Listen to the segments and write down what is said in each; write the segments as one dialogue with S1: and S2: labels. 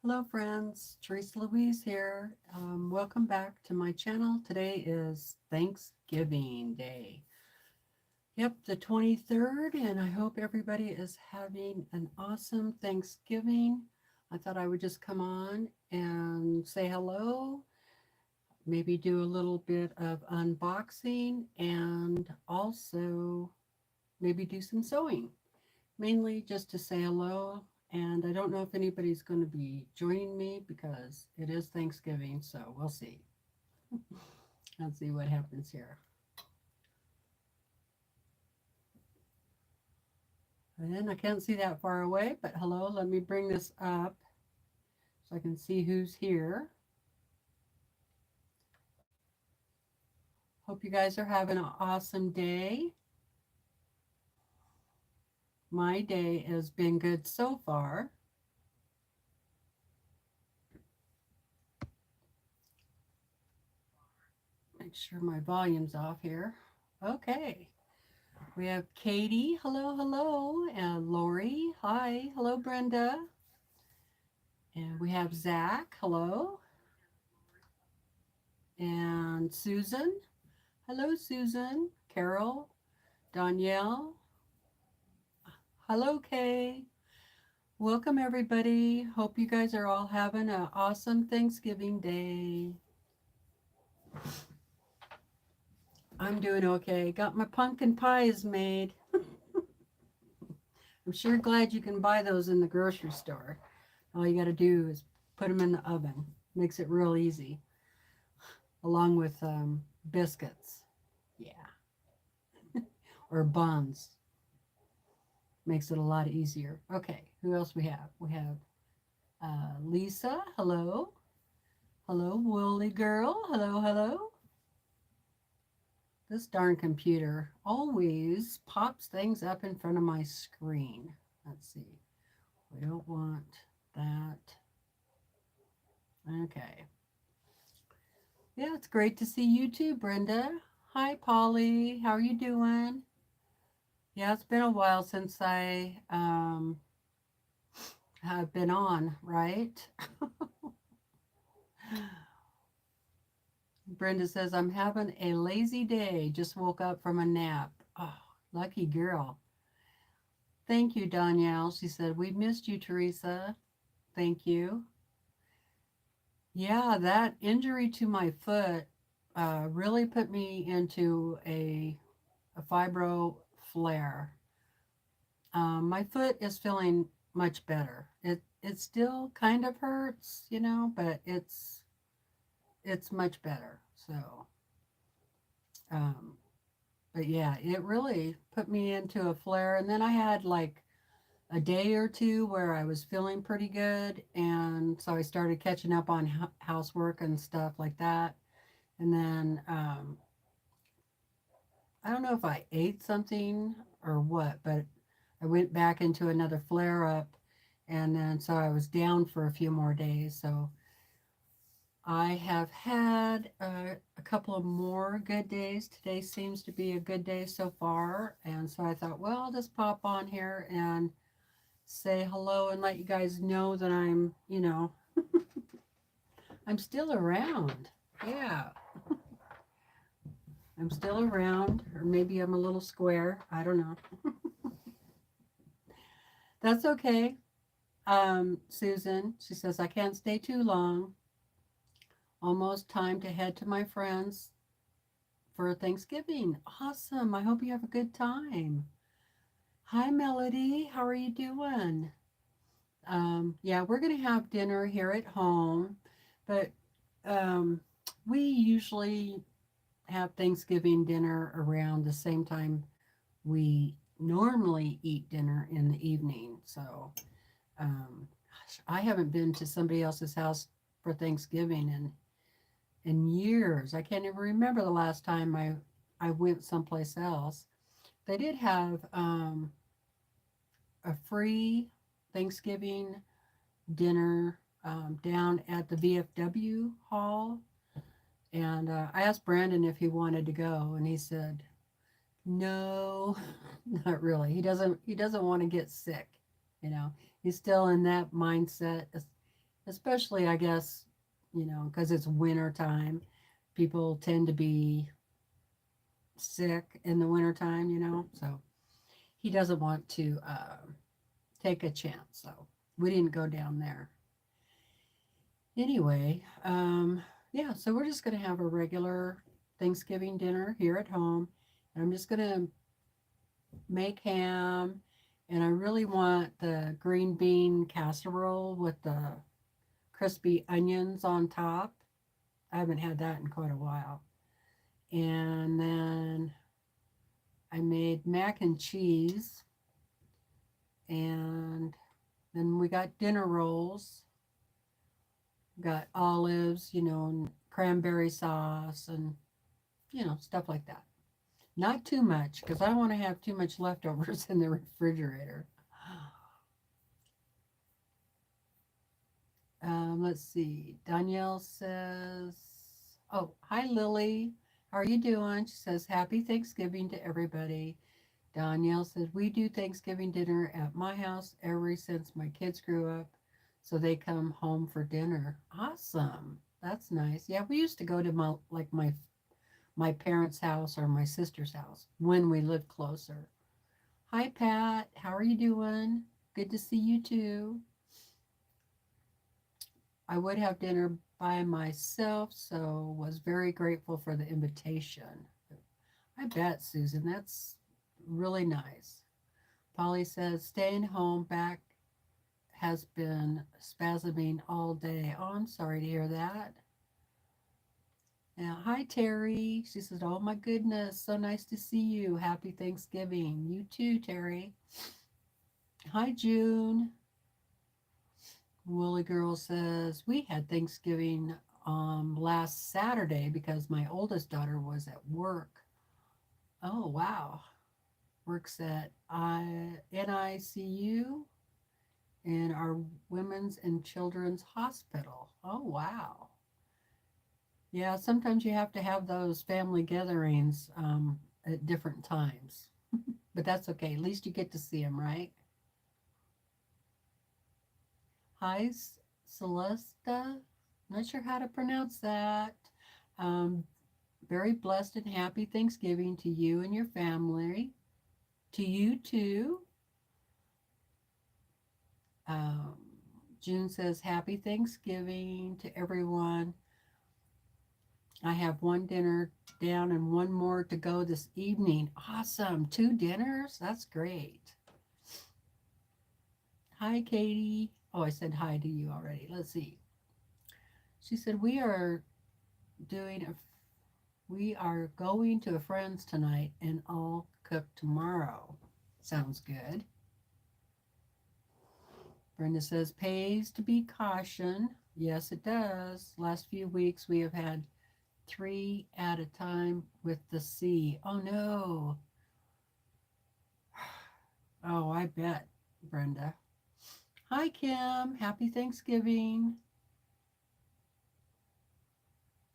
S1: Hello friends, TeresaLouise here. Welcome back to my channel. Today is Thanksgiving Day. Yep, the 23rd, and I hope everybody is having an awesome Thanksgiving. I thought I would just come on and say hello, maybe do a little bit of unboxing, and also maybe do some sewing. Mainly just to say hello. And I don't know if anybody's going to be joining me because it is Thanksgiving, so we'll see. Let's see what happens here. And I can't see that far away, but hello, let me bring this up so I can see who's here. Hope you guys are having an awesome day. My day has been good so far. Make sure my volume's off here. Okay. We have Katie, hello, hello, and Lori, hi, hello, Brenda. And we have Zach, hello, and Susan, hello, Susan, Carol, Danielle, hello, Kay. Welcome, everybody. Hope you guys are all having an awesome Thanksgiving day. I'm doing okay. Got my pumpkin pies made. I'm sure glad you can buy those in the grocery store. All you got to do is put them in the oven. Makes it real easy, along with biscuits. Yeah, or buns. Makes it a lot easier. Okay, who else we have? We have Lisa. Hello. Hello, Woolly Girl. Hello, hello. This darn computer always pops things up in front of my screen. Let's see. We don't want that. Okay. Yeah, it's great to see you too, Brenda. Hi, Polly. How are you doing? Yeah, it's been a while since I have been on, right? Brenda says, I'm having a lazy day. Just woke up from a nap. Oh, lucky girl. Thank you, Danielle. She said, we missed you, Teresa. Thank you. Yeah, that injury to my foot really put me into a fibro flare. My foot is feeling much better. It still kind of hurts, but it's much better. So, um, but yeah, it really put me into a flare. And then I had like a day or two where I was feeling pretty good, and so I started catching up on housework and stuff like that. And then I don't know if I ate something or what, but I went back into another flare up, and then so I was down for a few more days. So I have had a couple of more good days. Today seems to be a good day so far. And so I thought, well, I'll just pop on here and say hello and let you guys know that I'm still around. Yeah, I'm still around. Or maybe I'm a little square. I don't know. That's okay. Susan, she says, I can't stay too long. Almost time to head to my friends for Thanksgiving. Awesome. I hope you have a good time. Hi, Melody. How are you doing? Yeah, we're going to have dinner here at home, but um, we usually have Thanksgiving dinner around the same time we normally eat dinner in the evening. So I haven't been to somebody else's house for Thanksgiving in years. I can't even remember the last time I went someplace else. They did have a free Thanksgiving dinner down at the VFW hall, and I asked Brandon if he wanted to go, and he said no, not really. He doesn't want to get sick. You know, he's still in that mindset. especially, I guess, because it's winter time. People tend to be sick in the wintertime, so he doesn't want to take a chance. So we didn't go down there. Anyway, yeah, so we're just going to have a regular Thanksgiving dinner here at home. And I'm just going to make ham. And I really want the green bean casserole with the crispy onions on top. I haven't had that in quite a while. And then I made mac and cheese. And then we got dinner rolls, got olives, and cranberry sauce and, stuff like that. Not too much because I don't want to have too much leftovers in the refrigerator. Let's see. Danielle says, oh, hi, Lily. How are you doing? She says, happy Thanksgiving to everybody. Danielle says, we do Thanksgiving dinner at my house ever since my kids grew up. So they come home for dinner. Awesome. That's nice. Yeah, we used to go to my parents' house or my sister's house when we lived closer. Hi, Pat. How are you doing? Good to see you too. I would have dinner by myself, so was very grateful for the invitation. I bet, Susan. That's really nice. Polly says, staying home back has been spasming all day. Oh, I'm sorry to hear that. Now, hi, Terry. She says, oh my goodness, so nice to see you. Happy Thanksgiving. You too, Terry. Hi, June. Woolly Girl says, we had Thanksgiving last Saturday because my oldest daughter was at work. Oh, wow. Works at NICU and our Women's and Children's Hospital. Oh, wow. Yeah, sometimes you have to have those family gatherings at different times, but that's okay. At least you get to see them, right? Hi, Celesta. Not sure how to pronounce that. Um, very blessed and happy Thanksgiving to you and your family. To you too. Um, June says, happy Thanksgiving to everyone. I have one dinner down and one more to go this evening. Awesome. Two dinners? That's great. Hi, Katie. Oh, I said hi to you already. Let's see. She said, doing a, we are going to a friend's tonight and I'll cook tomorrow. Sounds good. Brenda says, pays to be caution. Yes, it does. Last few weeks we have had 3 at a time with the sea. Oh no. Oh, I bet, Brenda. Hi, Kim. Happy Thanksgiving.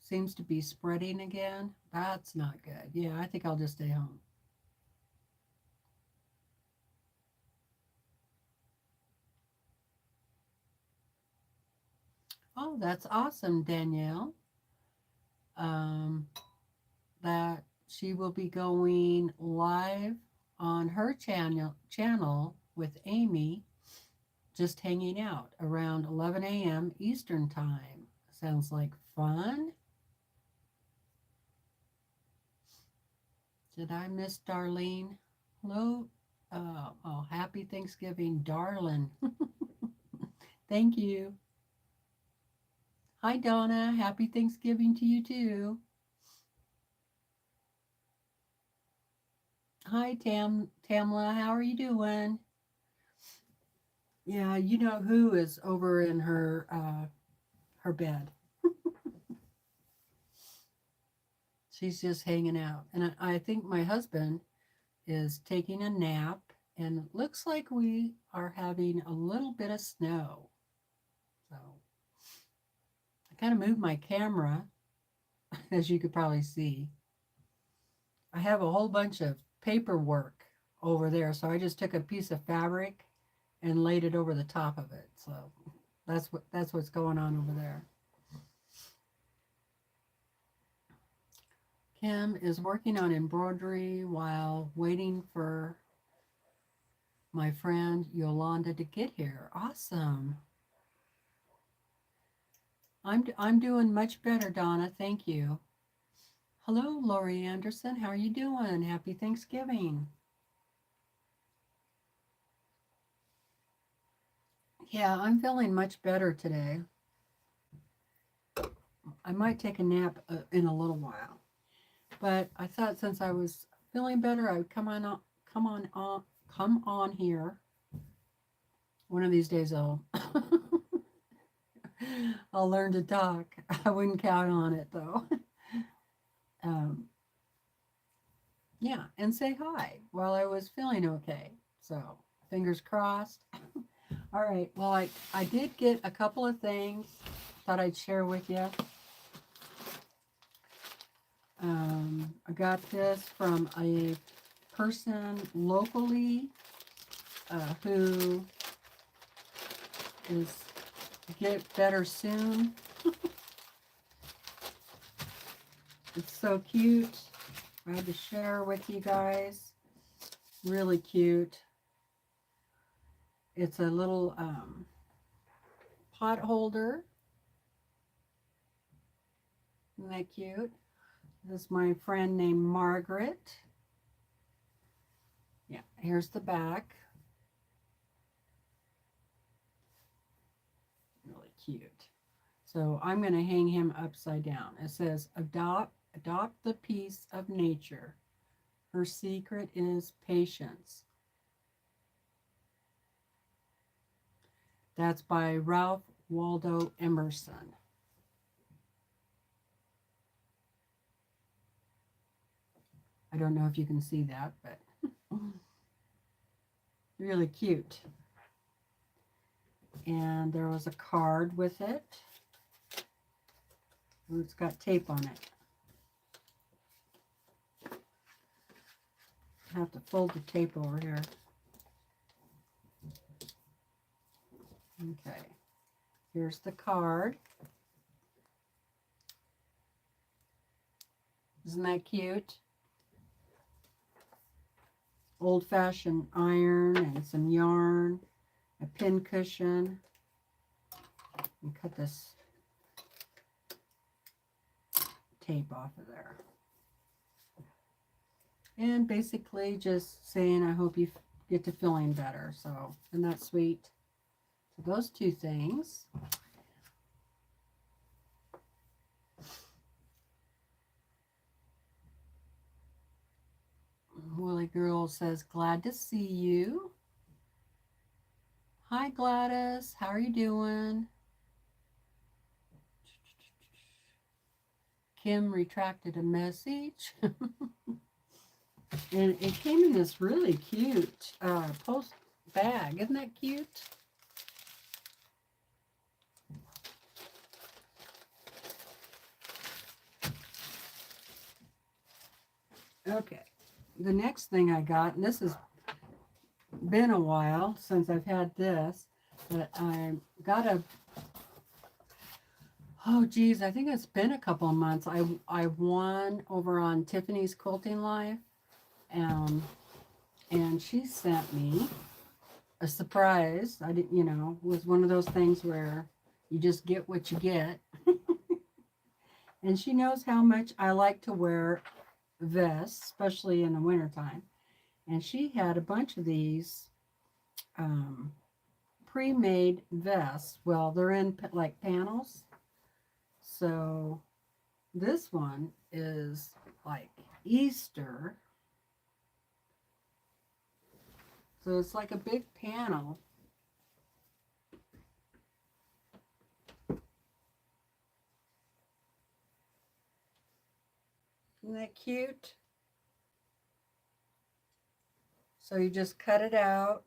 S1: Seems to be spreading again. That's not good. Yeah, I think I'll just stay home. Oh, that's awesome, Danielle. Um, that she will be going live on her channel with Amy, just hanging out around 11 a.m. Eastern Time. Sounds like fun. Did I miss Darlene? Hello. Oh, happy Thanksgiving, darling. Thank you. Hi, Donna. Happy Thanksgiving to you too. Hi, Tamla. How are you doing? Yeah, you know who is over in her bed. She's just hanging out, and I think my husband is taking a nap, and it looks like we are having a little bit of snow. So I kind of moved my camera, as you could probably see. I have a whole bunch of paperwork over there, so I just took a piece of fabric and laid it over the top of it. So That's what's going on over there. Kim is working on embroidery while waiting for my friend Yolanda to get here. Awesome. I'm doing much better, Donna. Thank you. Hello, Lori Anderson. How are you doing? Happy Thanksgiving. Yeah, I'm feeling much better today. I might take a nap in a little while, but I thought since I was feeling better, I would come on here. One of these days, I'll learn to talk. I wouldn't count on it though. um, yeah, and say hi while I was feeling okay. So fingers crossed. All right. Well, I did get a couple of things thought I'd share with you. I got this from a person locally who is get better soon. It's so cute. I had to share with you guys. Really cute. It's a little pot holder. Isn't that cute? This is my friend named Margaret. Yeah, here's the back. Really cute. So I'm going to hang him upside down. It says, adopt the peace of nature. Her secret is patience. That's by Ralph Waldo Emerson. I don't know if you can see that, but really cute. And there was a card with it. It's got tape on it. I have to fold the tape over here. Okay, here's the card. Isn't that cute? Old-fashioned iron and some yarn, a pin cushion. And cut this tape off of there. And basically just saying I hope you get to feeling better. So, isn't that sweet? So those two things. Willie Girl says, glad to see you. Hi, Gladys. How are you doing? Kim retracted a message. And it came in this really cute post bag. Isn't that cute? Okay. The next thing I got, and this has been a while since I've had this, but I got a, oh geez, I think it's been a couple of months. I won over on Tiffany's Quilting Live, and she sent me a surprise. I didn't, it was one of those things where you just get what you get. And she knows how much I like to wear vests, especially in the wintertime. And she had a bunch of these pre-made vests. Well, they're in like panels. So this one is like Easter. So it's like a big panel. Isn't that cute? So you just cut it out,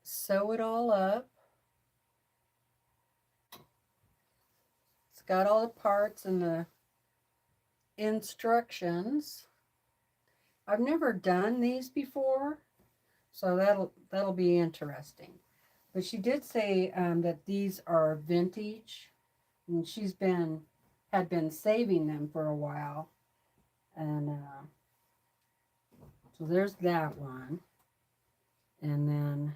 S1: sew it all up. It's got all the parts and the instructions. I've never done these before, so that'll be interesting. But she did say that these are vintage, and had been saving them for a while. And so there's that one. And then,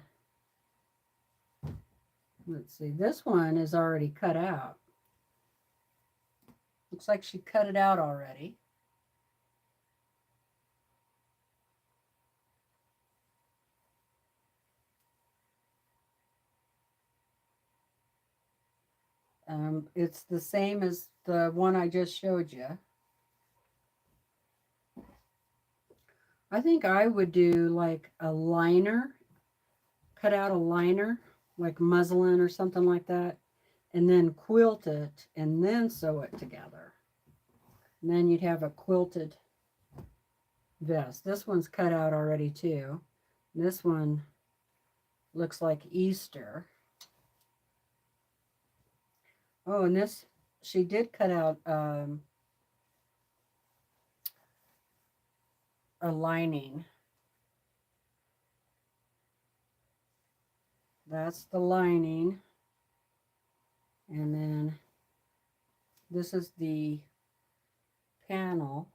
S1: let's see, this one is already cut out. Looks like she cut it out already. It's the same as the one I just showed you. I think I would do like a liner, cut out a liner, like muslin or something like that, and then quilt it and then sew it together. And then you'd have a quilted vest. This one's cut out already too. This one looks like Easter. Oh, and this, she did cut out a lining. That's the lining. And then this is the panel.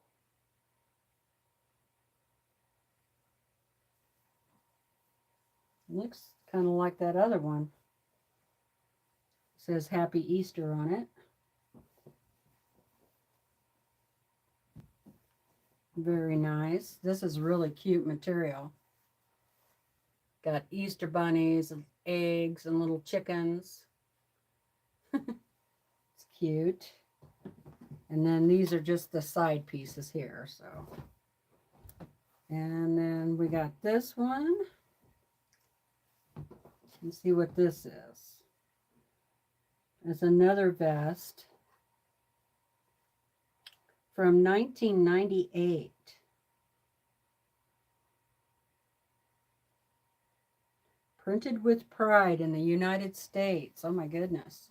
S1: Looks kind of like that other one. It says Happy Easter on it. Very nice. This is really cute material. Got Easter bunnies and eggs and little chickens. It's cute. And then these are just the side pieces here. So, and then we got this one. Let's see what this is. It's another vest from 1998. Printed with pride in the United States. Oh my goodness.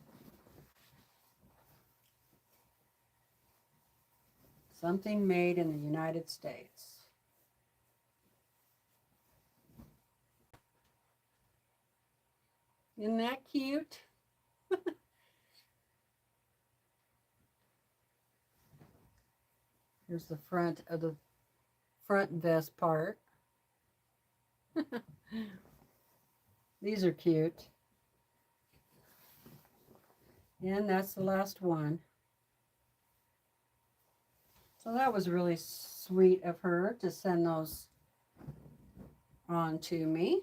S1: Something made in the United States. Isn't that cute? Here's the front of the front vest part. These are cute. And that's the last one. So that was really sweet of her to send those on to me.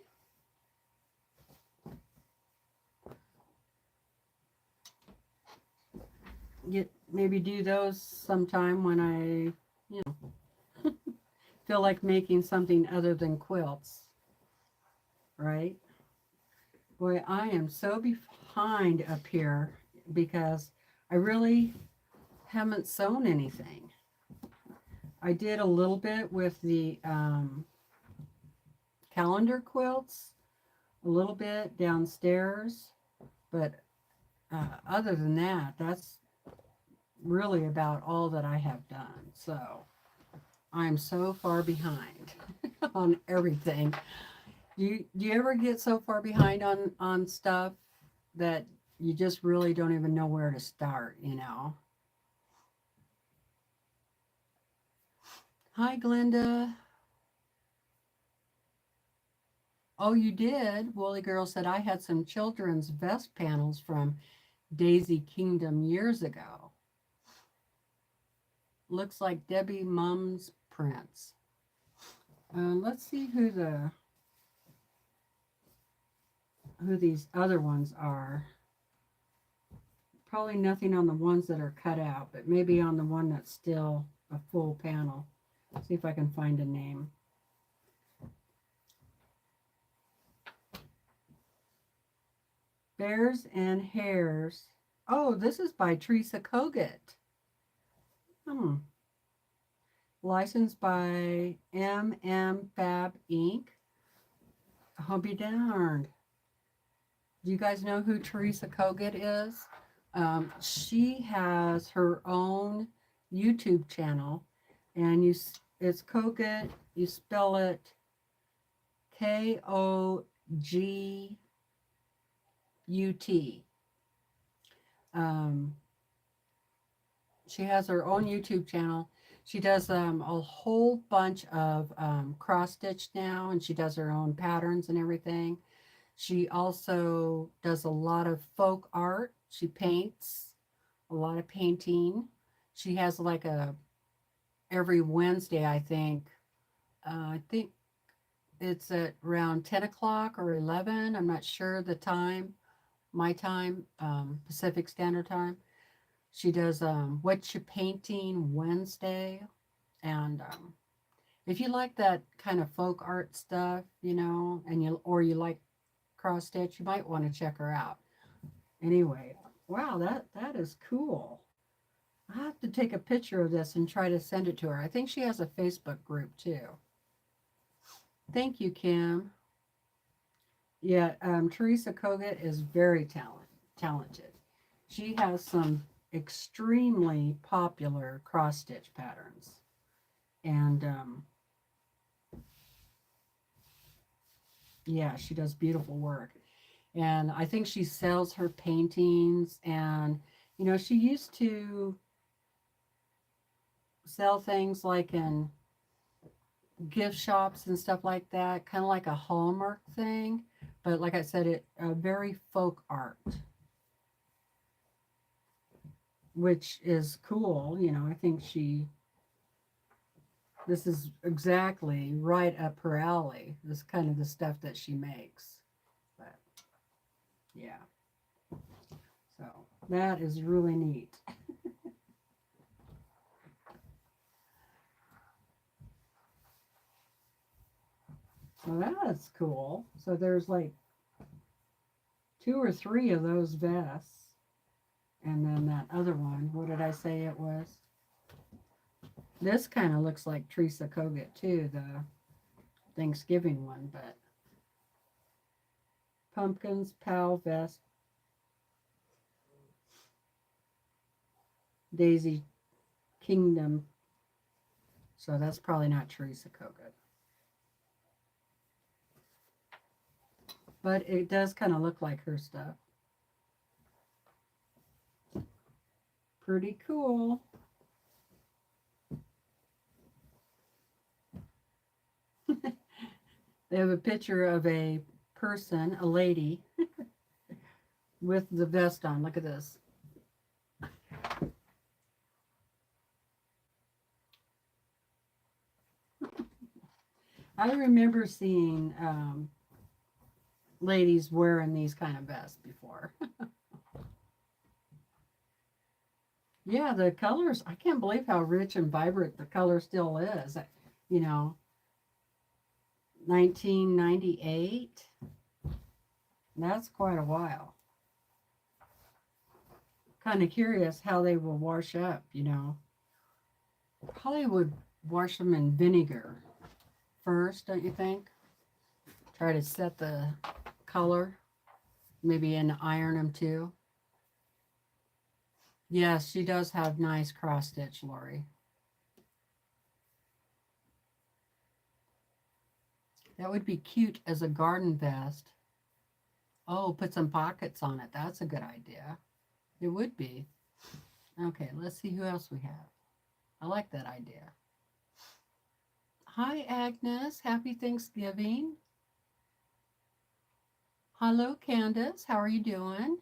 S1: Maybe do those sometime when I, feel like making something other than quilts, right? Boy, I am so behind up here because I really haven't sewn anything. I did a little bit with the calendar quilts, a little bit downstairs, but other than that, that's really about all that I have done. So I'm so far behind on everything. Do you ever get so far behind on stuff that you just really don't even know where to start, Hi, Glenda. Oh, you did? Woolly Girl said I had some children's vest panels from Daisy Kingdom years ago. Looks like Debbie Mum's prints. Let's see who these other ones are. Probably nothing on the ones that are cut out, but maybe on the one that's still a full panel. See if I can find a name. Bears and Hares. Oh, this is by Teresa Kogut. Licensed by Fab Inc. I'll be darned. Do you guys know who Teresa Kogut is? She has her own YouTube channel, and it's Kogut. You spell it Kogut. UT. Um, she has her own YouTube channel. She does a whole bunch of cross stitch now, and she does her own patterns and everything. She also does a lot of folk art. She paints a lot of painting. She has like a every Wednesday, I think. I think it's at around 10 o'clock or 11. I'm not sure the time, my time, Pacific Standard Time. She does What You Painting Wednesday. And if you like that kind of folk art stuff, and you like cross stitch, you might want to check her out. Anyway, wow, that is cool. I have to take a picture of this and try to send it to her. I think she has a Facebook group too. Thank you, Kim. Yeah, Teresa Kogut is very talented. She has some extremely popular cross stitch patterns, and yeah, she does beautiful work. And I think she sells her paintings, and she used to sell things like in gift shops and stuff like that, kind of like a Hallmark thing. But like I said, it very folk art, which is cool. I think this is exactly right up her alley. This kind of the stuff that she makes. But yeah, so that is really neat. So that's cool. So there's like 2 or 3 of those vests. And then that other one, what did I say it was? This kind of looks like Teresa Kogut too, the Thanksgiving one, but pumpkins, POW vest, Daisy Kingdom. So that's probably not Teresa Kogut. But it does kind of look like her stuff. Pretty cool. They have a picture of a person, a lady, with the vest on. Look at this. I remember seeing ladies wearing these kind of vests before. Yeah, the colors, I can't believe how rich and vibrant the color still is. You know, 1998, that's quite a while. Kind of curious how they will wash up. Probably would wash them in vinegar first, don't you think? Try to set the color, maybe and iron them too. Yes, she does have nice cross stitch, Lori. That would be cute as a garden vest. Oh, put some pockets on it. That's a good idea. It would be. Okay, let's see who else we have. I like that idea. Hi, Agnes. Happy Thanksgiving. Hello, Candace. How are you doing?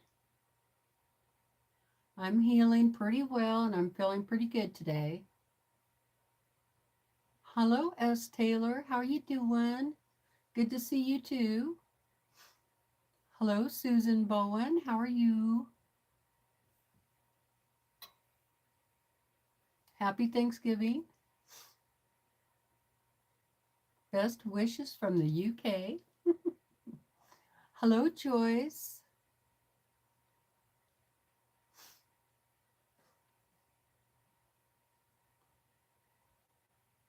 S1: I'm healing pretty well and I'm feeling pretty good today. Hello, S. Taylor. How are you doing? Good to see you too. Hello, Susan Bowen. How are you? Happy Thanksgiving. Best wishes from the UK. Hello, Joyce.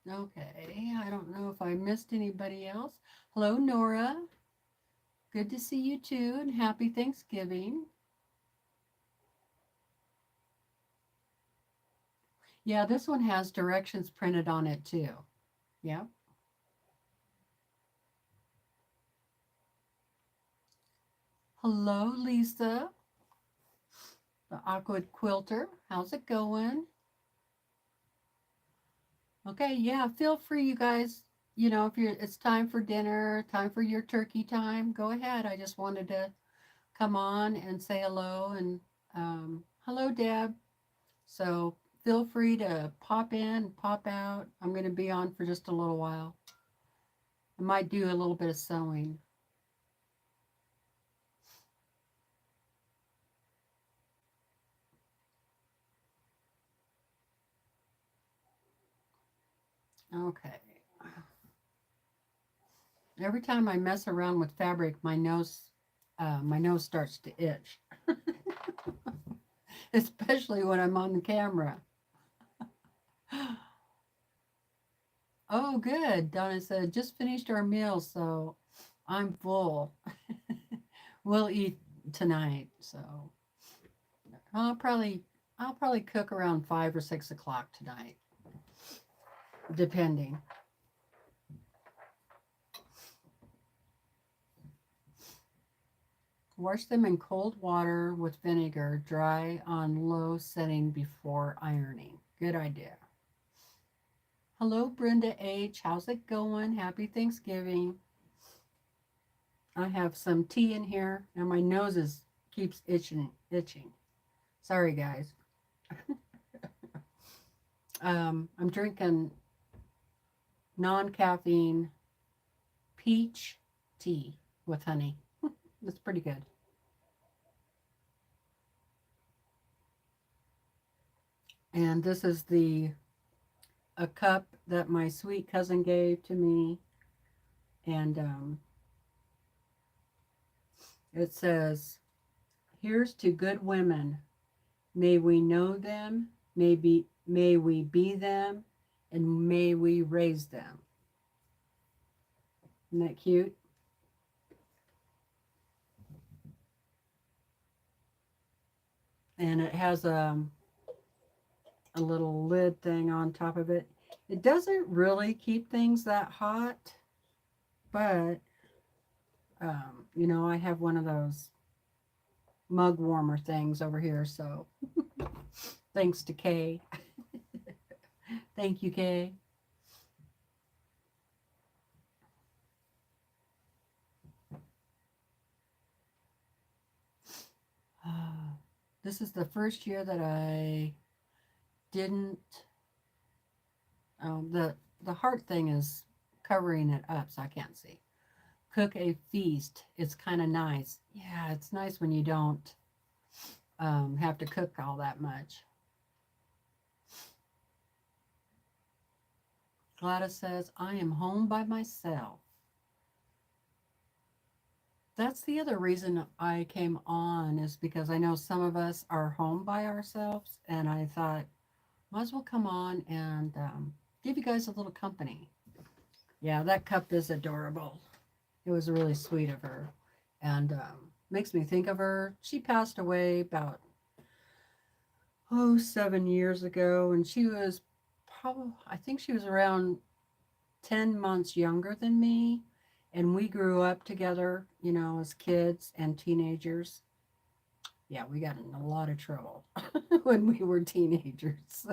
S1: Okay, I don't know if I missed anybody else. Hello, Nora. Good to see you too, and happy Thanksgiving. Yeah, this one has directions printed on it too. Yeah. Hello, Lisa, the Awkward Quilter. How's it going? Okay, yeah, feel free, you guys. You know, if it's time for dinner, time for your turkey time, go ahead. I just wanted to come on and say hello and hello, Deb. So feel free to pop in, pop out. I'm going to be on for just a little while. I might do a little bit of sewing. Okay. Every time I mess around with fabric, my nose starts to itch, especially when I'm on the camera. Oh, good. Donna said, just finished our meal, so I'm full. We'll eat tonight, so I'll probably I'll probably cook around 5 or 6 o'clock tonight, depending. Wash them in cold water with vinegar, dry on low setting before ironing. Good idea. Hello, Brenda H. How's it going? Happy Thanksgiving. I have some tea in here, and my nose keeps itching. Sorry, guys. I'm drinking non-caffeine peach tea with honey. It's pretty good. And this is a cup that my sweet cousin gave to me, and it says, "Here's to good women. May we know them, may we be them, and may we raise them." Isn't that cute? And it has a little lid thing on top of it. It doesn't really keep things that hot, but you know, I have one of those mug warmer things over here, so thanks to Kay. Thank you, Kay. This is the first year that I didn't. The heart thing is covering it up, so I can't see. Cook a feast. It's kind of nice. Yeah, it's nice when you don't have to cook all that much. Gladys says, I am home by myself. That's the other reason I came on, is because I know some of us are home by ourselves, and I thought, might as well come on and give you guys a little company. Yeah, that cup is adorable. It was really sweet of her, and makes me think of her. She passed away about 7 years ago, and she was probably, I think she was around 10 months younger than me, and we grew up together, you know, as kids and teenagers. Yeah, we got in a lot of trouble when we were teenagers.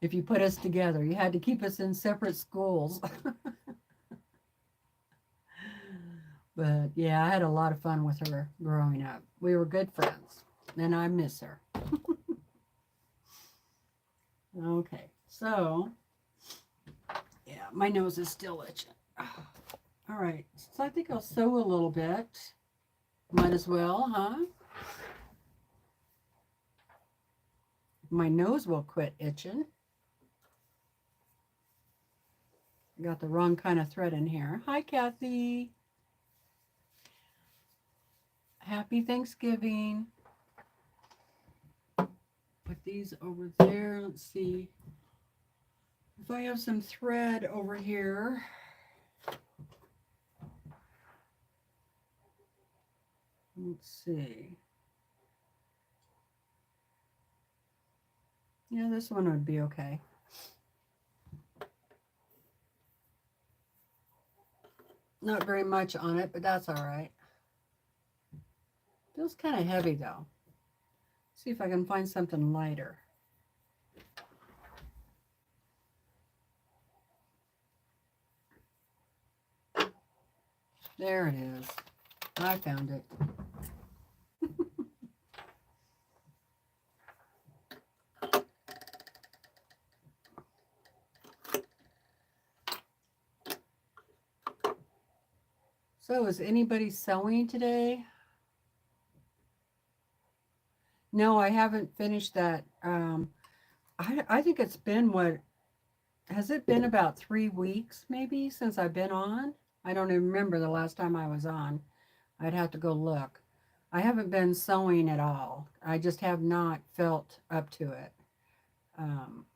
S1: If you put us together, you had to keep us in separate schools. But yeah, I had a lot of fun with her growing up. We were good friends, and I miss her. Okay, so yeah, my nose is still itching. All right, so I think I'll sew a little bit. Might as well, huh? My nose will quit itching. I got the wrong kind of thread in here. Hi, Kathy. Happy Thanksgiving. Put these over there. Let's see if I have some thread over here. Let's see. Yeah, this one would be okay. Not very much on it, but that's all right. Feels kind of heavy though. See if I can find something lighter. There it is. I found it. So is anybody sewing today? No, I haven't finished that. I think it's been has it been about 3 weeks maybe since I've been on? I don't even remember the last time I was on. I'd have to go look. I haven't been sewing at all. I just have not felt up to it. Um,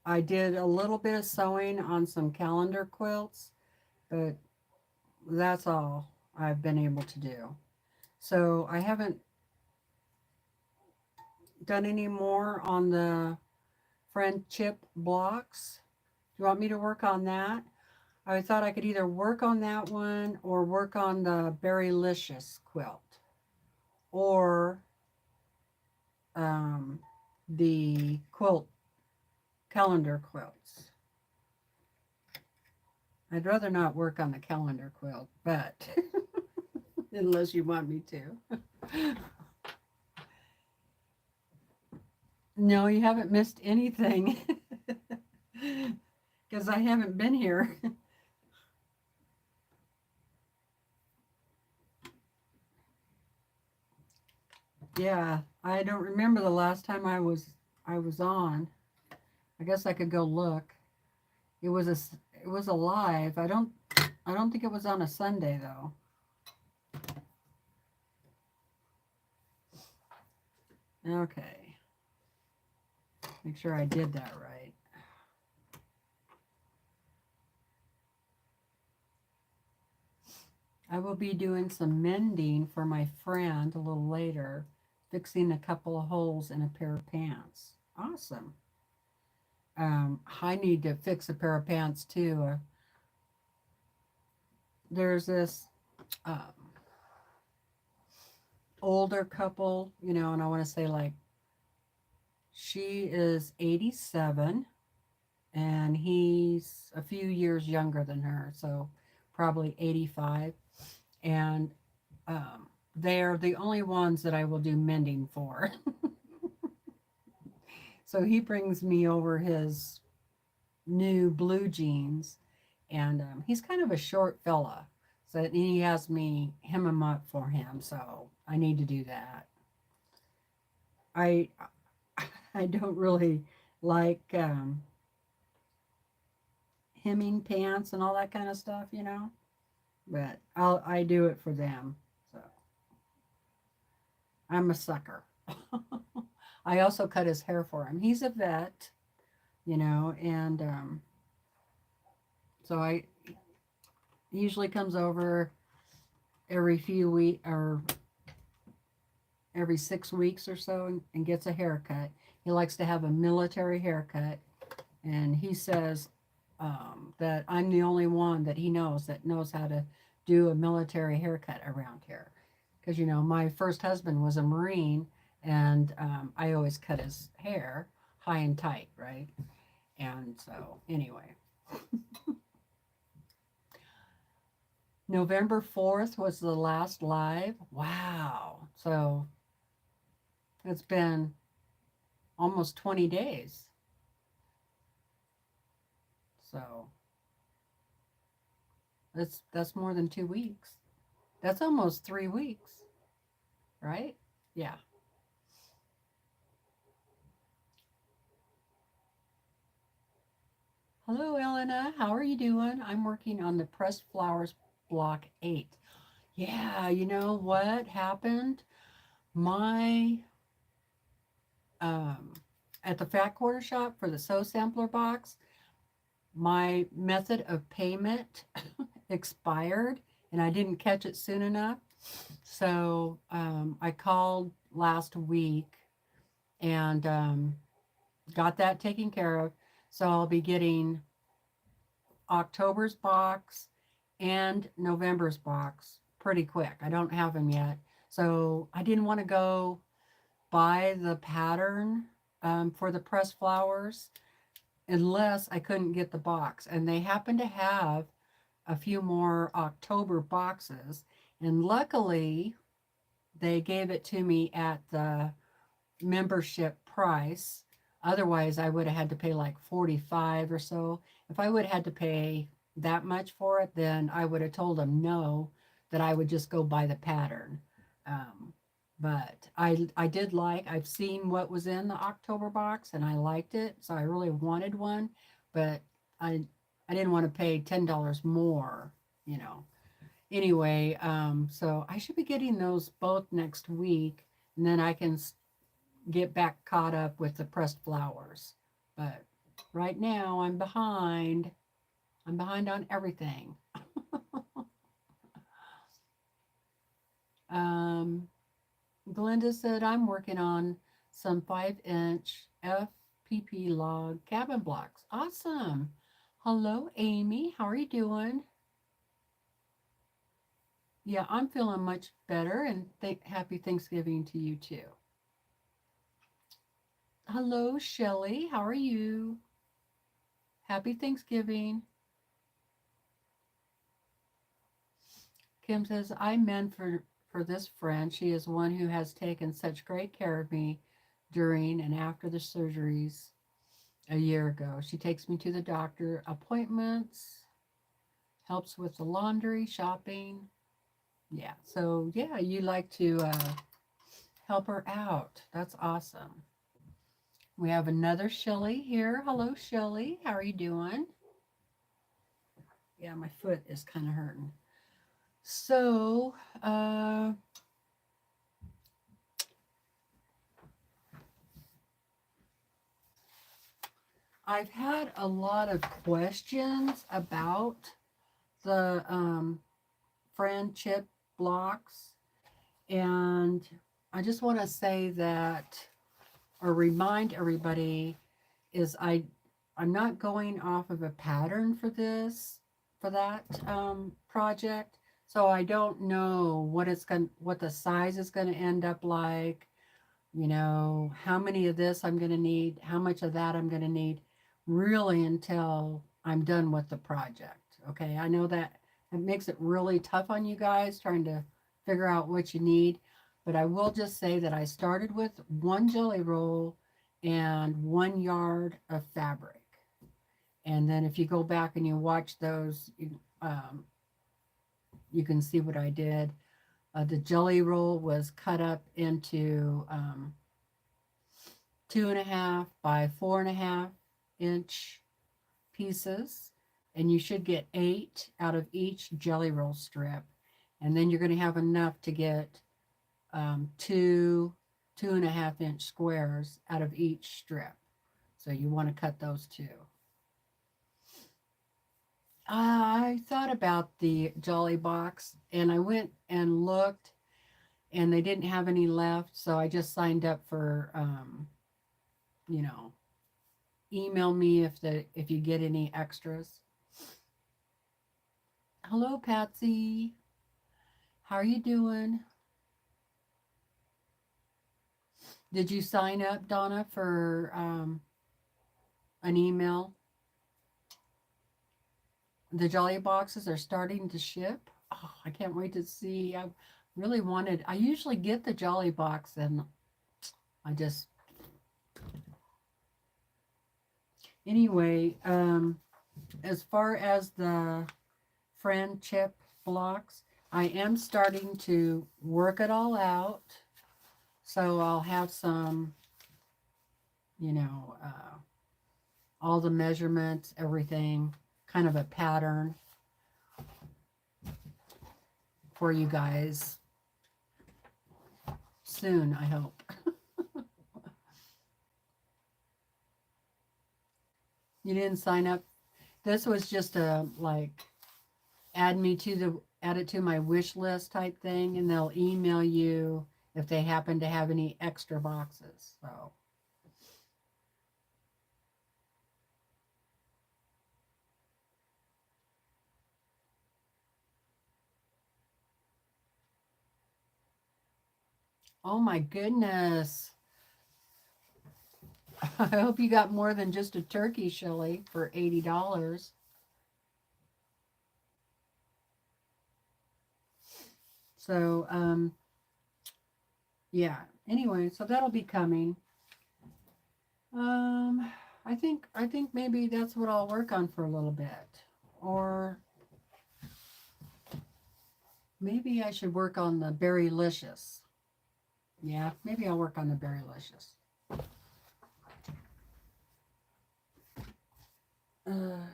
S1: I did a little bit of sewing on some calendar quilts, but that's all I've been able to do. So I haven't done any more on the friendship blocks. Do you want me to work on that? I thought I could either work on that one or work on the Berrylicious quilt or the quilt calendar quilts. I'd rather not work on the calendar quilt, but unless you want me to. No, you haven't missed anything because I haven't been here. Yeah, I don't remember the last time I was on. I guess I could go look. It was a live. I don't think it was on a Sunday though. Okay. Make sure I did that right. I will be doing some mending for my friend a little later, fixing a couple of holes in a pair of pants. Awesome. I need to fix a pair of pants too. There's this um, older couple, you know, and I want to say like she is 87 and he's a few years younger than her, so probably 85. And they're the only ones that I will do mending for. So he brings me over his new blue jeans, and he's kind of a short fella. So he has me hem him up for him. So I need to do that. I I don't really like hemming pants and all that kind of stuff, you know. But I do it for them. So I'm a sucker. I also cut his hair for him. He's a vet, you know, and so I he usually comes over every few weeks or every 6 weeks or so and gets a haircut. He likes to have a military haircut, and he says that I'm the only one that he knows that knows how to do a military haircut around here. Because, you know, my first husband was a Marine, and I always cut his hair high and tight, right? And so, anyway. November 4th was the last live. Wow. So it's been almost 20 days. So that's more than 2 weeks. That's almost 3 weeks, right? Yeah. Hello, Elena. How are you doing? I'm working on the pressed flowers block 8. Yeah, you know what happened? My um, at the Fat Quarter Shop for the sew sampler box, my method of payment expired and I didn't catch it soon enough. So I called last week and got that taken care of. So I'll be getting October's box and November's box pretty quick. I don't have them yet. So I didn't want to go buy the pattern for the pressed flowers unless I couldn't get the box. And they happen to have a few more October boxes. And luckily, they gave it to me at the membership price. Otherwise, I would have had to pay like 45 or so. If I would have had to pay that much for it, then I would have told them no, that I would just go buy the pattern. Um, but I did like, I've seen what was in the October box and I liked it. So I really wanted one, but I, I didn't want to pay $10 more, you know. Anyway, so I should be getting those both next week and then I can get back caught up with the pressed flowers. But right now I'm behind. I'm behind on everything. um, Glenda said I'm working on some 5-inch FPP log cabin blocks. Awesome. Hello, Amy. How are you doing? Yeah, I'm feeling much better and happy Thanksgiving to you too. Hello, Shelly. How are you? Happy Thanksgiving. Kim says, I meant for this friend. She is one who has taken such great care of me during and after the surgeries a year ago. She takes me to the doctor appointments, helps with the laundry, shopping. Yeah, so yeah, you like to help her out. That's awesome. We have another Shelly here. Hello, Shelly. How are you doing? Yeah, my foot is kind of hurting. So, I've had a lot of questions about the friendship blocks, and I just want to say that, or remind everybody, is I'm not going off of a pattern for that project, so I don't know what the size is going to end up like. You know, how many of this I'm going to need, how much of that I'm going to need, really until I'm done with the project. Okay, I know that it makes it really tough on you guys trying to figure out what you need, but I will just say that I started with one jelly roll and 1 yard of fabric. And then if you go back and you watch those, you can see what I did. The jelly roll was cut up into 2.5 by 4.5 inch pieces, and you should get 8 out of each jelly roll strip. And then you're going to have enough to get 2.5 inch squares out of each strip. So you want to cut those too. I thought about the Jolly box and I went and looked and they didn't have any left. So I just signed up for, you know, email me if you get any extras. Hello, Patsy. How are you doing? Did you sign up, Donna, for an email? The Jolly boxes are starting to ship. Oh, I can't wait to see. I really wanted, I usually get the Jolly box and I just, anyway, as far as the friendship blocks, I am starting to work it all out. So I'll have some, you know, all the measurements, everything, kind of a pattern for you guys soon, I hope. You didn't sign up. This was just a like add it to my wish list type thing, and they'll email you if they happen to have any extra boxes. So Oh my goodness. I hope you got more than just a turkey, Shelley, for $80. So, yeah. Anyway, so that'll be coming. I think maybe that's what I'll work on for a little bit. Or maybe I should work on the Berrylicious. Yeah, maybe I'll work on the Berrylicious. I'm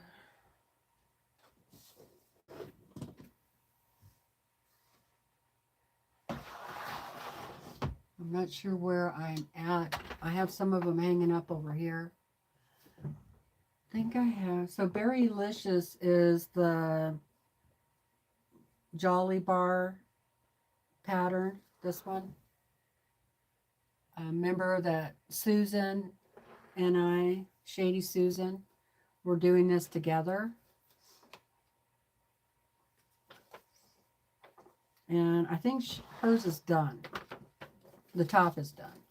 S1: not sure where I'm at. I have some of them hanging up over here. I think I have. So Berrylicious is the Jolly Bar pattern, this one. Remember that Susan and I, Shady Susan, were doing this together. And I think hers is done. The top is done.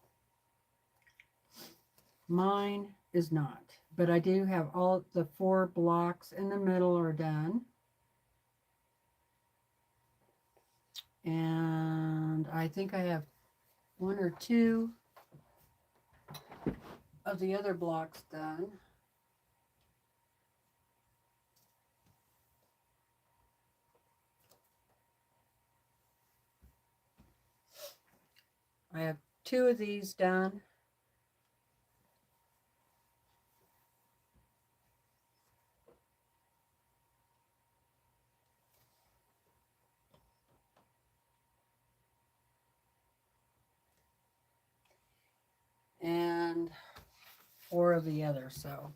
S1: Mine is not. But I do have all the 4 blocks in the middle are done. And I think I have 1 or 2 of the other blocks done. I have 2 of these done. And 4 of the other, so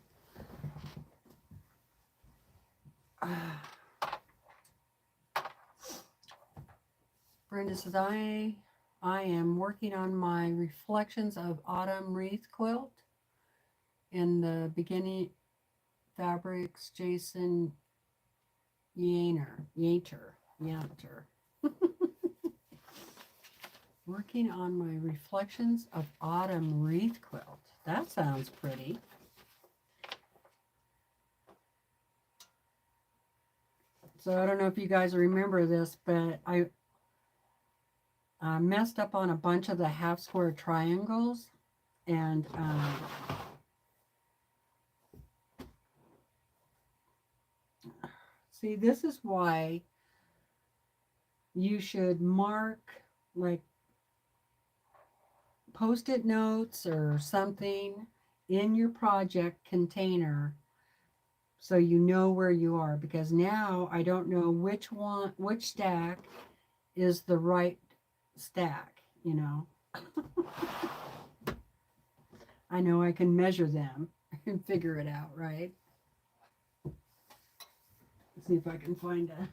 S1: Brenda says, I am working on my Reflections of Autumn wreath quilt in the beginning fabrics, Jason Yater. Working on my Reflections of Autumn wreath quilt. That sounds pretty. So I don't know if you guys remember this, but I messed up on a bunch of the half square triangles, and see, this is why you should mark like Post-it notes or something in your project container so you know where you are, because now I don't know which stack is the right stack, you know. I know I can measure them and figure it out, right? Let's see if I can find a...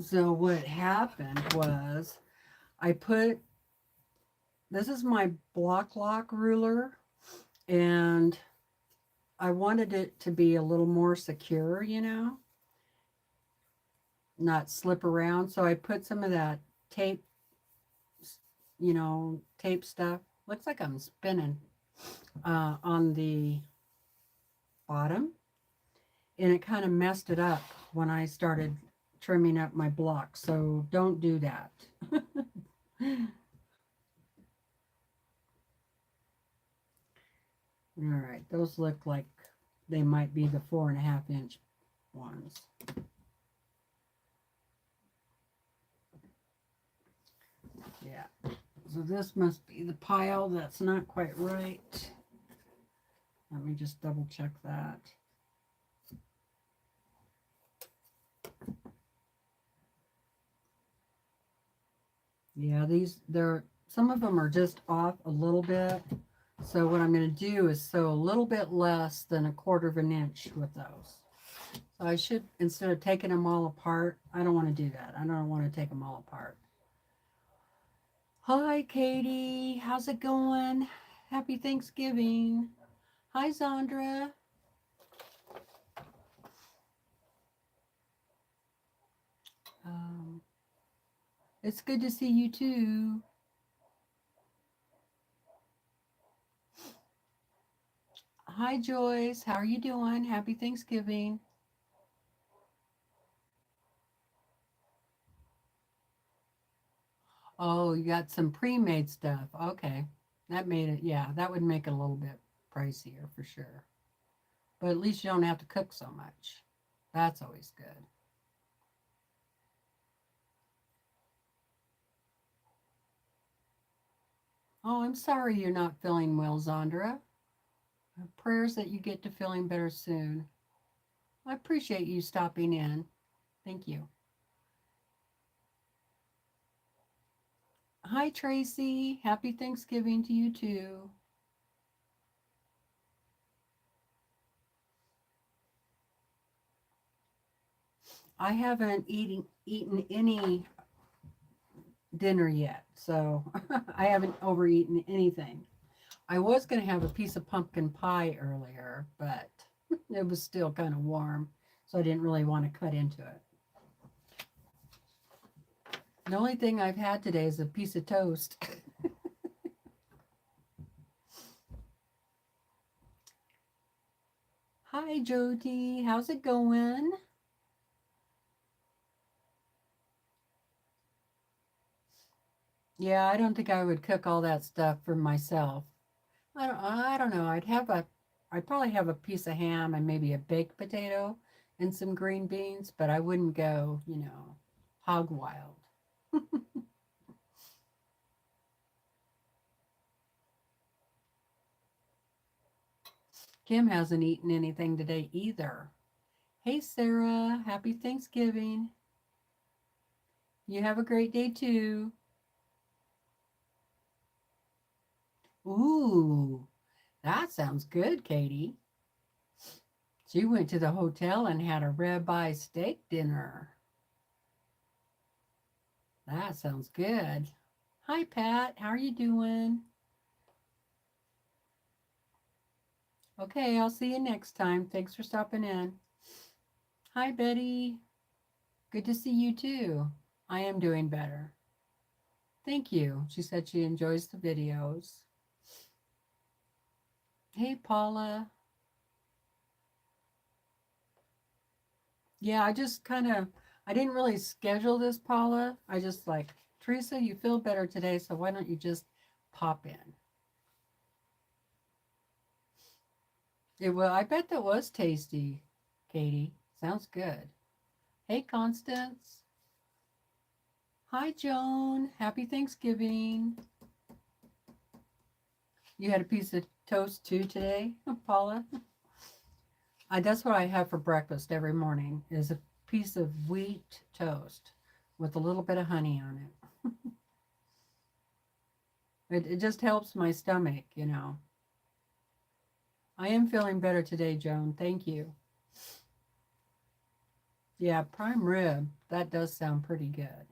S1: So what happened was I put, this is my block lock ruler, and I wanted it to be a little more secure, you know, not slip around. So I put some of that tape, you know, tape stuff. Looks like I'm spinning on the bottom. And it kind of messed it up when I started trimming up my blocks. So don't do that. All right, those look like they might be the 4.5 inch ones. Yeah, so this must be the pile that's not quite right. Let me just double check that. Yeah, some of them are just off a little bit. So what I'm going to do is sew a little bit less than 1/4 of an inch with those. So I should, instead of taking them all apart, I don't want to do that. I don't want to take them all apart. Hi, Katie. How's it going? Happy Thanksgiving. Hi, Zandra. Um, it's good to see you too. Hi, Joyce. How are you doing? Happy Thanksgiving. Oh, you got some pre-made stuff. Okay. That made it, yeah, that would make it a little bit pricier for sure. But at least you don't have to cook so much. That's always good. Oh, I'm sorry you're not feeling well, Zandra. Prayers that you get to feeling better soon. I appreciate you stopping in. Thank you. Hi, Tracy. Happy Thanksgiving to you too. I haven't eaten any dinner yet, so I haven't overeaten anything. I was going to have a piece of pumpkin pie earlier, but it was still kind of warm, so I didn't really want to cut into it. The only thing I've had today is a piece of toast. Hi, Jody. How's it going? Yeah, I don't think I would cook all that stuff for myself. I don't know. I'd probably have a piece of ham and maybe a baked potato and some green beans, but I wouldn't go, hog wild. Kim hasn't eaten anything today either. Hey, Sarah. Happy Thanksgiving. You have a great day too. Ooh, that sounds good, Katie. She went to the hotel and had a ribeye steak dinner. That sounds good. Hi, Pat. How are you doing? Okay, I'll see you next time. Thanks for stopping in. Hi, Betty. Good to see you too. I am doing better. Thank you. She said she enjoys the videos. Hey, Paula. Yeah, I didn't really schedule this, Paula. I just like, Teresa, you feel better today, so why don't you just pop in? I bet that was tasty, Katie. Sounds good. Hey, Constance. Hi, Joan. Happy Thanksgiving. You had a piece of toast too today, Paula? That's what I have for breakfast every morning is a piece of wheat toast with a little bit of honey on it. It just helps my stomach. I am feeling better today, Joan. Thank you. Yeah, prime rib. That does sound pretty good.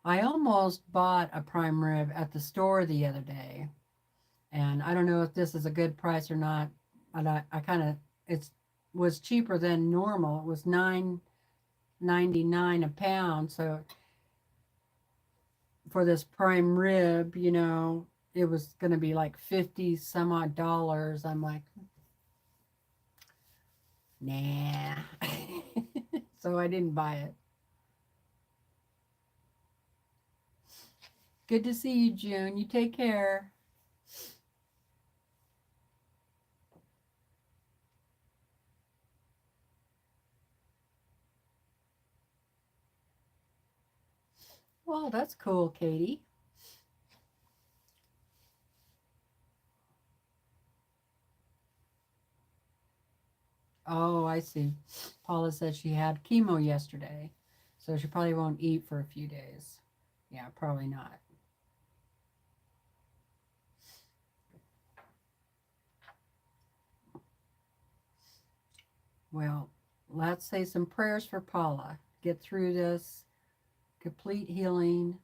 S1: I almost bought a prime rib at the store the other day, and I don't know if this is a good price or not. But I kind of it was cheaper than normal. It was $9.99 a pound. So for this prime rib, it was going to be like 50 some odd dollars. I'm like, nah. So I didn't buy it. Good to see you, June. You take care. Well, that's cool, Katie. Oh, I see. Paula said she had chemo yesterday, so she probably won't eat for a few days. Yeah, probably not. Well, let's say some prayers for Paula. Get through this. Complete healing.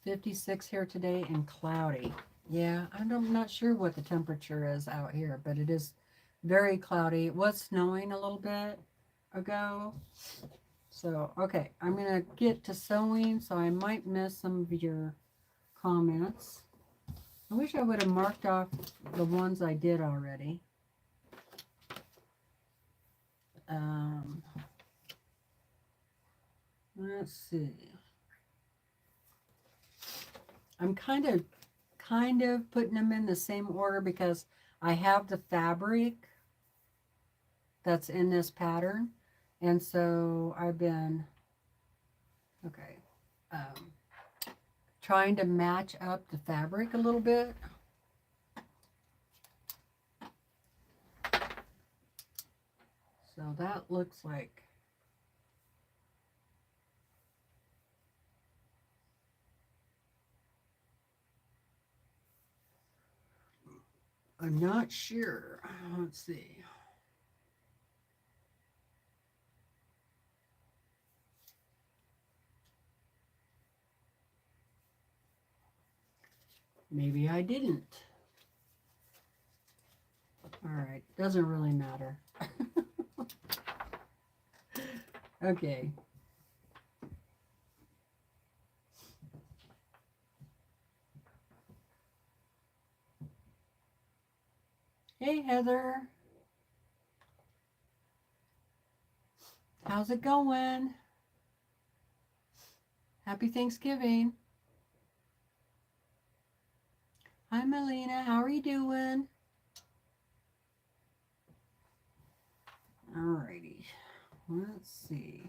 S1: "56 here today and cloudy." Yeah, I'm not sure what the temperature is out here, but it is very cloudy. It was snowing a little bit ago. So, okay, I'm going to get to sewing, so I might miss some of your comments. I wish I would have marked off the ones I did already. Let's see. I'm kind of putting them in the same order because I have the fabric that's in this pattern. And so I've been, okay, trying to match up the fabric a little bit. So that looks like, I'm not sure. Let's see. Maybe I didn't. All right, doesn't really matter. Okay. Hey, Heather. How's it going? Happy Thanksgiving. Hi, Melina. How are you doing? Alrighty. Let's see.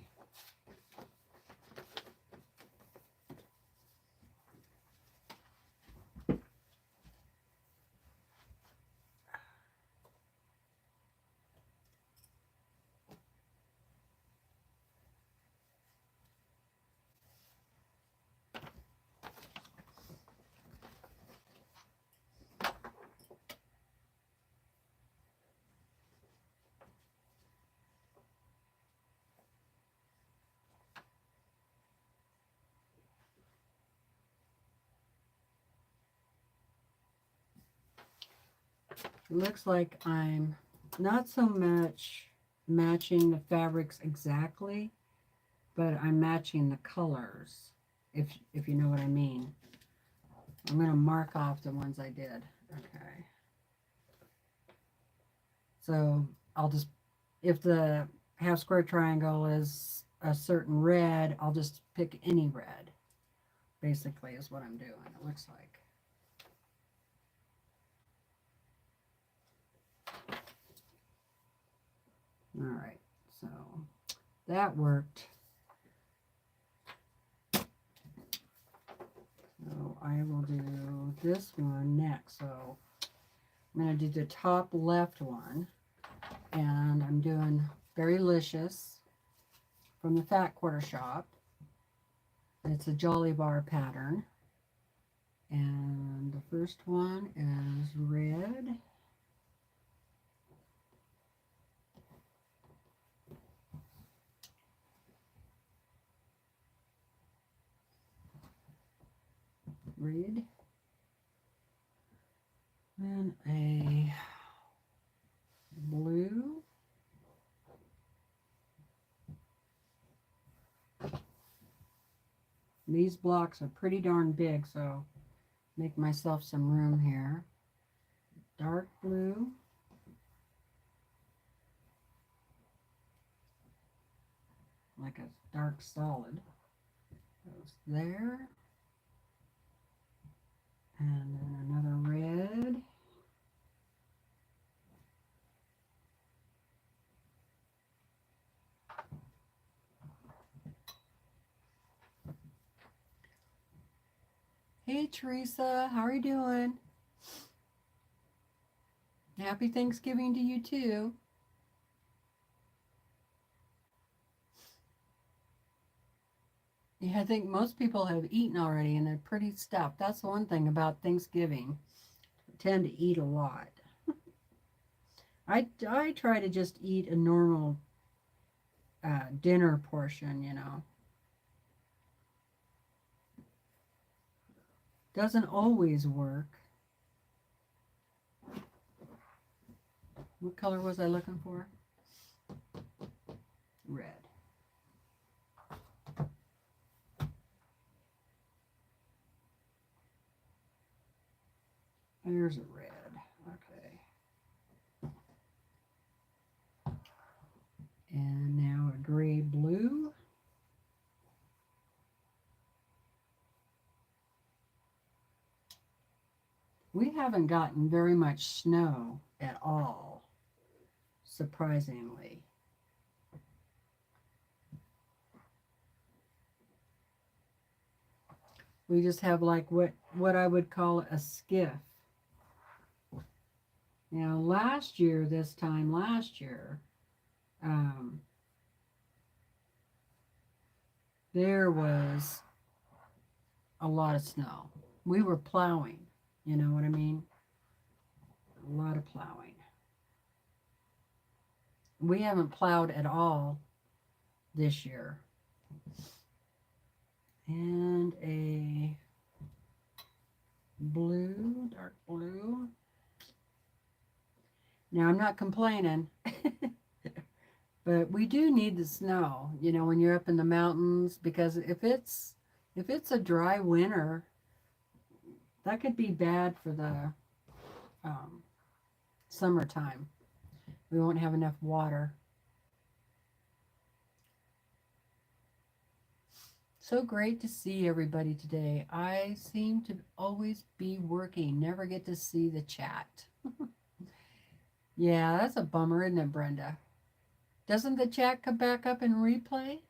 S1: It looks like I'm not so much matching the fabrics exactly, but I'm matching the colors, if you know what I mean. I'm going to mark off the ones I did. Okay. So I'll just, if the half square triangle is a certain red, I'll just pick any red, basically, is what I'm doing, it looks like. All right, so that worked. So I will do this one next. So I'm going to do the top left one, and I'm doing Berrylicious from the Fat Quarter Shop. It's a Jolly Bar pattern, and the first one is red. Red, then a blue, these blocks are pretty darn big, so make myself some room here. Dark blue, like a dark solid, goes there, and then another red. Hey, Teresa, how are you doing? Happy Thanksgiving to you, too. Yeah, I think most people have eaten already and they're pretty stuffed. That's the one thing about Thanksgiving. tend to eat a lot. I try to just eat a normal dinner portion, you know. Doesn't always work. What color was I looking for? Red. There's a red. Okay. And now a gray blue. We haven't gotten very much snow at all, surprisingly. We just have like what I would call a skiff. Now last year, this time last year, there was a lot of snow. We were plowing, you know what I mean? A lot of plowing. We haven't plowed at all this year. And a blue, dark blue. Now I'm not complaining, but we do need the snow, you know, when you're up in the mountains, because if it's a dry winter, that could be bad for the summertime. We won't have enough water. So great to see everybody today. I seem to always be working, never get to see the chat. Yeah, that's a bummer, isn't it, Brenda? Doesn't the chat come back up in replay?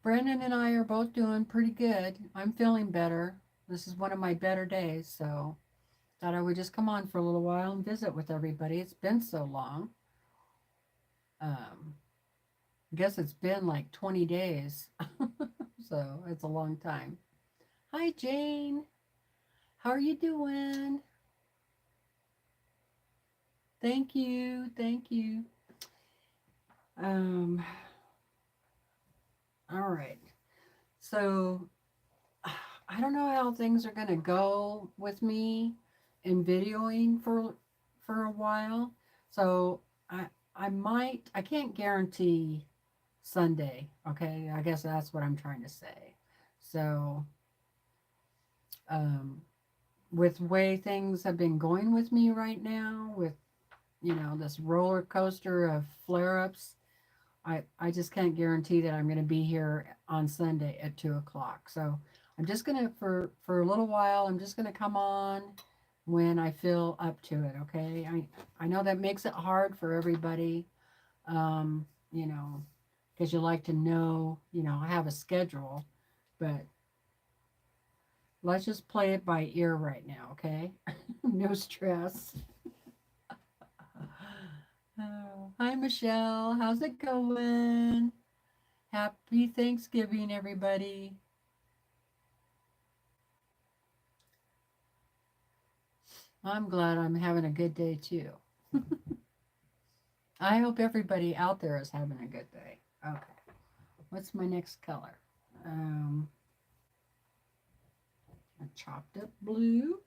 S1: Brendan and I are both doing pretty good. I'm feeling better. This is one of my better days, so thought I would just come on for a little while and visit with everybody. It's been so long. I guess it's been like 20 days, so it's a long time. Hi, Jane. How are you doing? Thank you. Thank you. All right. So I don't know how things are going to go with me in videoing for a while. So I can't guarantee Sunday. Okay. I guess that's what I'm trying to say. So, with way things have been going with me right now, with, you know, this roller coaster of flare-ups, I just can't guarantee that I'm going to be here on Sunday at 2 o'clock. So I'm just going to, for a little while, I'm just going to come on when I feel up to it, okay? I know that makes it hard for everybody, you know, because you like to know, you know, I have a schedule, but let's just play it by ear right now, okay? No stress. Oh, hi, Michelle. How's it going? Happy Thanksgiving, everybody. I'm glad I'm having a good day, too. I hope everybody out there is having a good day. Okay. What's my next color? A chopped up blue.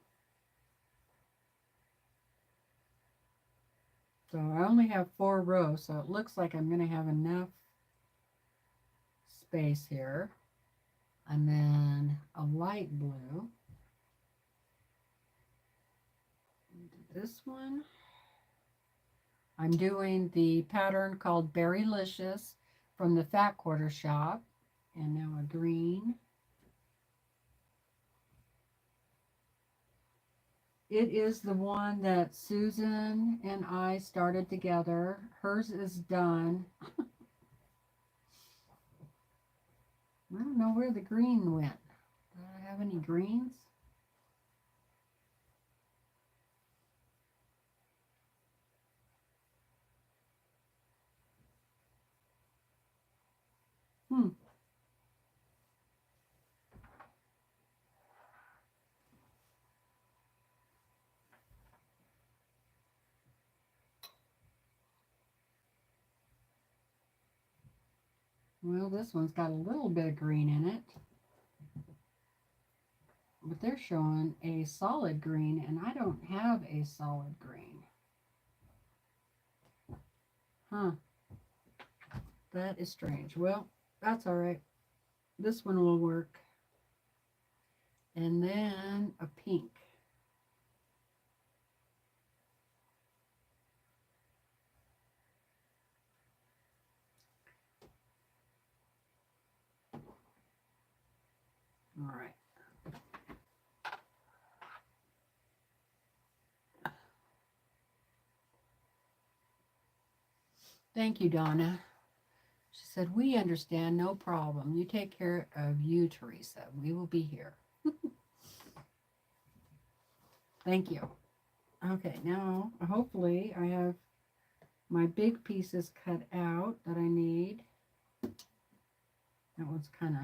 S1: So I only have 4 rows, so it looks like I'm going to have enough space here. And then a light blue. This one. I'm doing the pattern called Berrylicious from the Fat Quarter Shop. And now a green. It is the one that Susan and I started together. Hers is done. I don't know where the green went. Do I have any greens? Well, this one's got a little bit of green in it. But they're showing a solid green, and I don't have a solid green. Huh. That is strange. Well, that's all right. This one will work. And then a pink. All right. Thank you, Donna. She said, we understand, no problem. You take care of you, Teresa. We will be here. Thank you. Okay, now hopefully I have my big pieces cut out that I need. That one's kind of...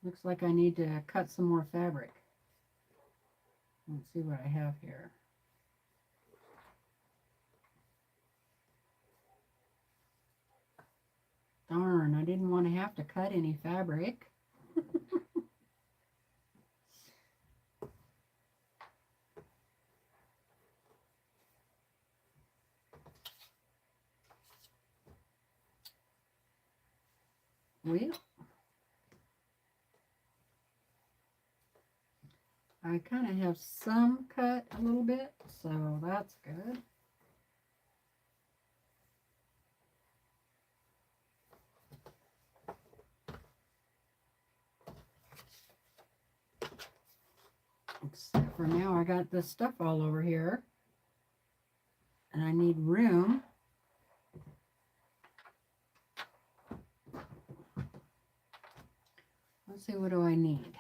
S1: Looks like I need to cut some more fabric. Let's see what I have here. Darn, I didn't want to have to cut any fabric. Well, I kind of have some cut a little bit, so that's good. Except for now, I got this stuff all over here, and I need room. Let's see, what do I need?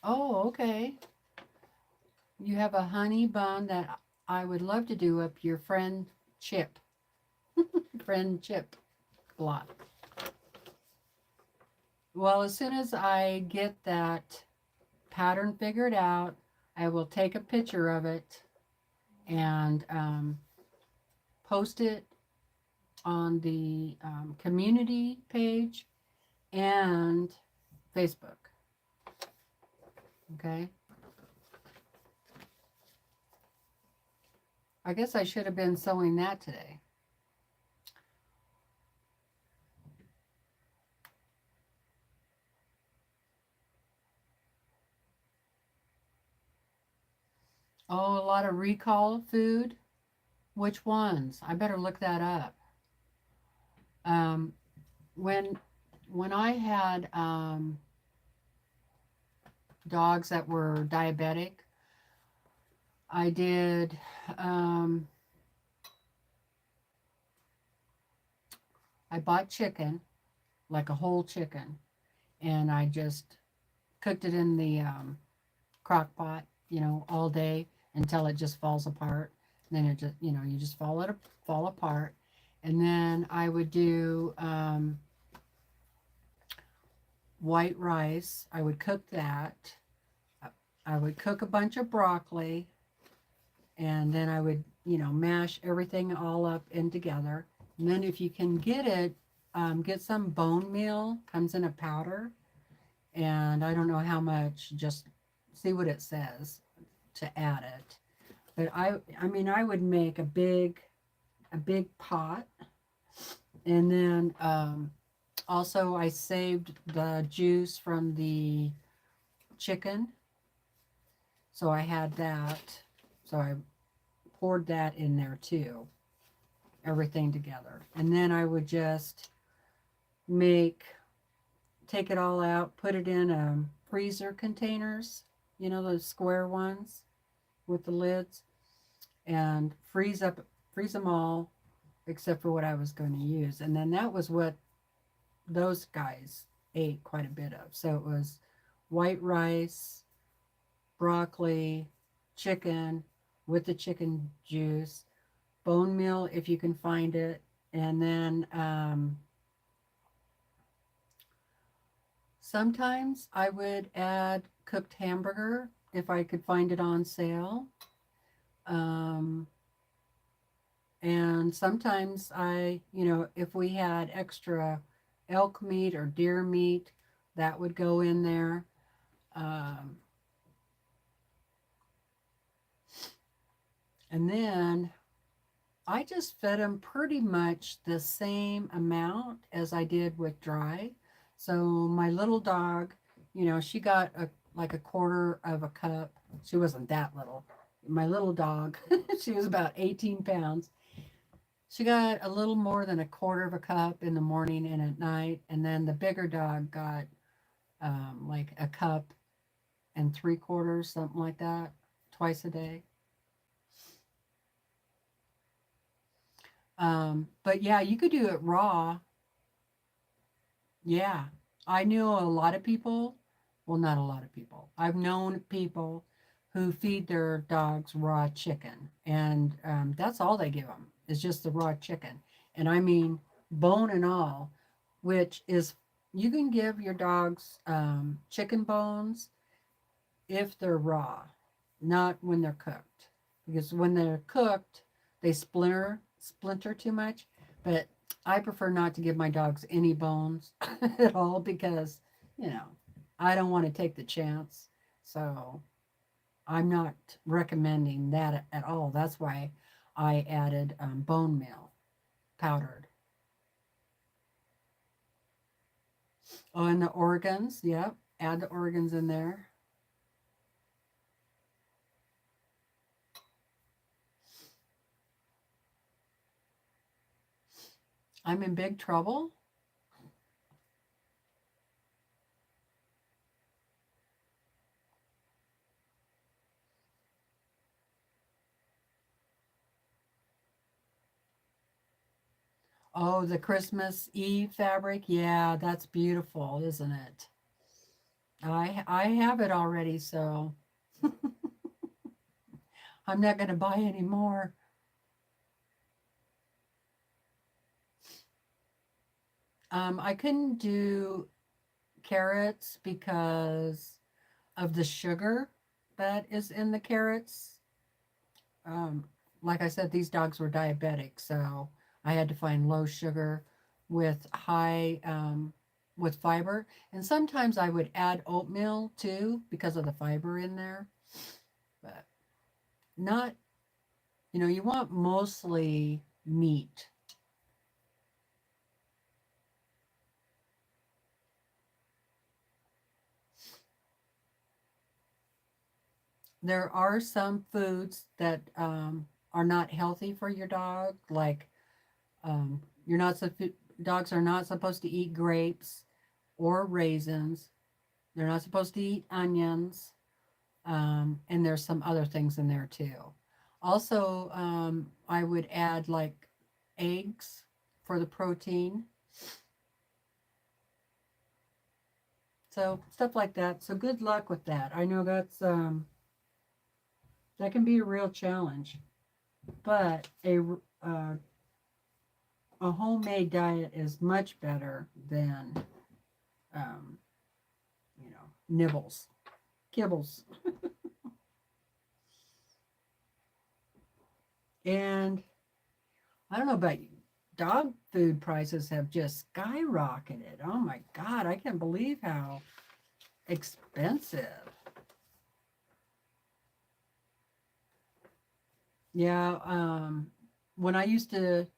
S1: Oh, okay. You have a honey bun that I would love to do up your friend Chip. Friend Chip block. Well, as soon as I get that pattern figured out, I will take a picture of it and post it on the community page and Facebook. Okay. I guess I should have been sewing that today. Oh, a lot of recall food. Which ones? I better look that up. When I had dogs that were diabetic, I did I bought chicken, like a whole chicken, and I just cooked it in the crock pot, you know, all day until it just falls apart. And then it just, you know, you just fall apart. And then I would do white rice. I would cook that. I would cook a bunch of broccoli, and then I would, you know, mash everything all up in together. And then if you can get it, get some bone meal, comes in a powder, and I don't know how much, just see what it says to add it. But I mean, I would make a big pot, and then also I saved the juice from the chicken, so I had that, so I poured that in there too, everything together. And then I would just take it all out, put it in freezer containers, you know, those square ones with the lids, and freeze them all except for what I was going to use. And then that was what those guys ate quite a bit of. So it was white rice, broccoli, chicken with the chicken juice, bone meal if you can find it. And then sometimes I would add cooked hamburger if I could find it on sale. Um, and sometimes if we had extra elk meat or deer meat, that would go in there. Um, and then I just fed them pretty much the same amount as I did with dry. So my little dog, she got like a quarter of a cup. She wasn't that little. My little dog, she was about 18 pounds. She got a little more than a quarter of a cup in the morning and at night. And then the bigger dog got like a cup and 3/4, something like that, twice a day. But yeah, you could do it raw. Yeah. I knew a lot of people, well, not a lot of people. I've known people who feed their dogs raw chicken, and that's all they give them is just the raw chicken. And I mean, bone and all, which is, you can give your dogs chicken bones if they're raw, not when they're cooked. Because when they're cooked, they splinter too much. But I prefer not to give my dogs any bones at all because, you know, I don't want to take the chance. So I'm not recommending that at all. That's why I added bone meal, powdered. Oh, and the organs. Yep. Add the organs in there. I'm in big trouble. Oh, the Christmas Eve fabric. Yeah, that's beautiful, isn't it? I have it already, so I'm not going to buy any more. I couldn't do carrots because of the sugar that is in the carrots. Um, like I said, these dogs were diabetic, so I had to find low sugar with high with fiber. And sometimes I would add oatmeal too because of the fiber in there, but not, you want mostly meat. There are some foods that are not healthy for your dog, like you're not dogs are not supposed to eat grapes or raisins. They're not supposed to eat onions, and there's some other things in there too. Also, I would add like eggs for the protein, so stuff like that. So good luck with that. I know that can be a real challenge, but uh, a homemade diet is much better than um, nibbles, kibbles. And I don't know about you, dog food prices have just skyrocketed. Oh my God, I can't believe how expensive. Yeah, when I used to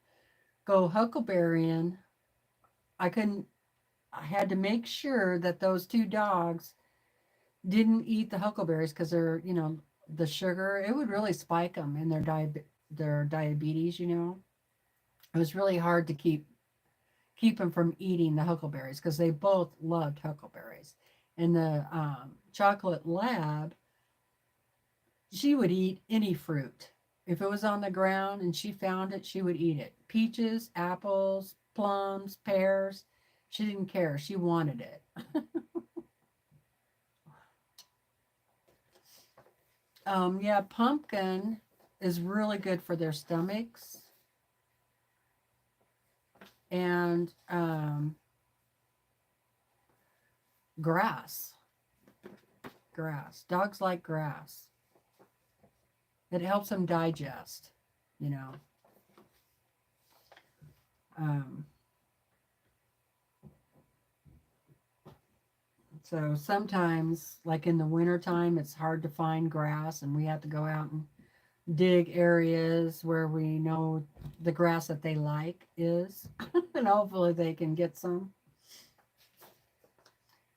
S1: go huckleberrying, I couldn't, I had to make sure that those two dogs didn't eat the huckleberries because they're, the sugar, it would really spike them in their diabetes, It was really hard to keep them from eating the huckleberries because they both loved huckleberries. And the chocolate lab, she would eat any fruit. If it was on the ground and she found it, she would eat it. Peaches, apples, plums, pears. She didn't care. She wanted it. Yeah, pumpkin. is really good for their stomachs. And grass. Grass. Dogs like grass. It helps them digest, you know. So sometimes, like in the wintertime, it's hard to find grass, and we have to go out and dig areas where we know the grass that they like is, and hopefully they can get some.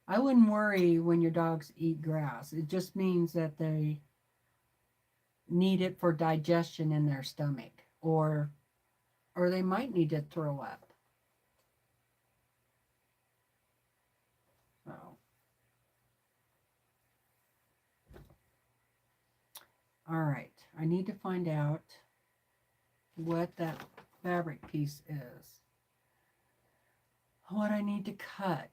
S1: I wouldn't worry when your dogs eat grass. It just means that they need it for digestion in their stomach, or they might need to throw up. So, all right, I need to find out what that fabric piece is. What I need to cut.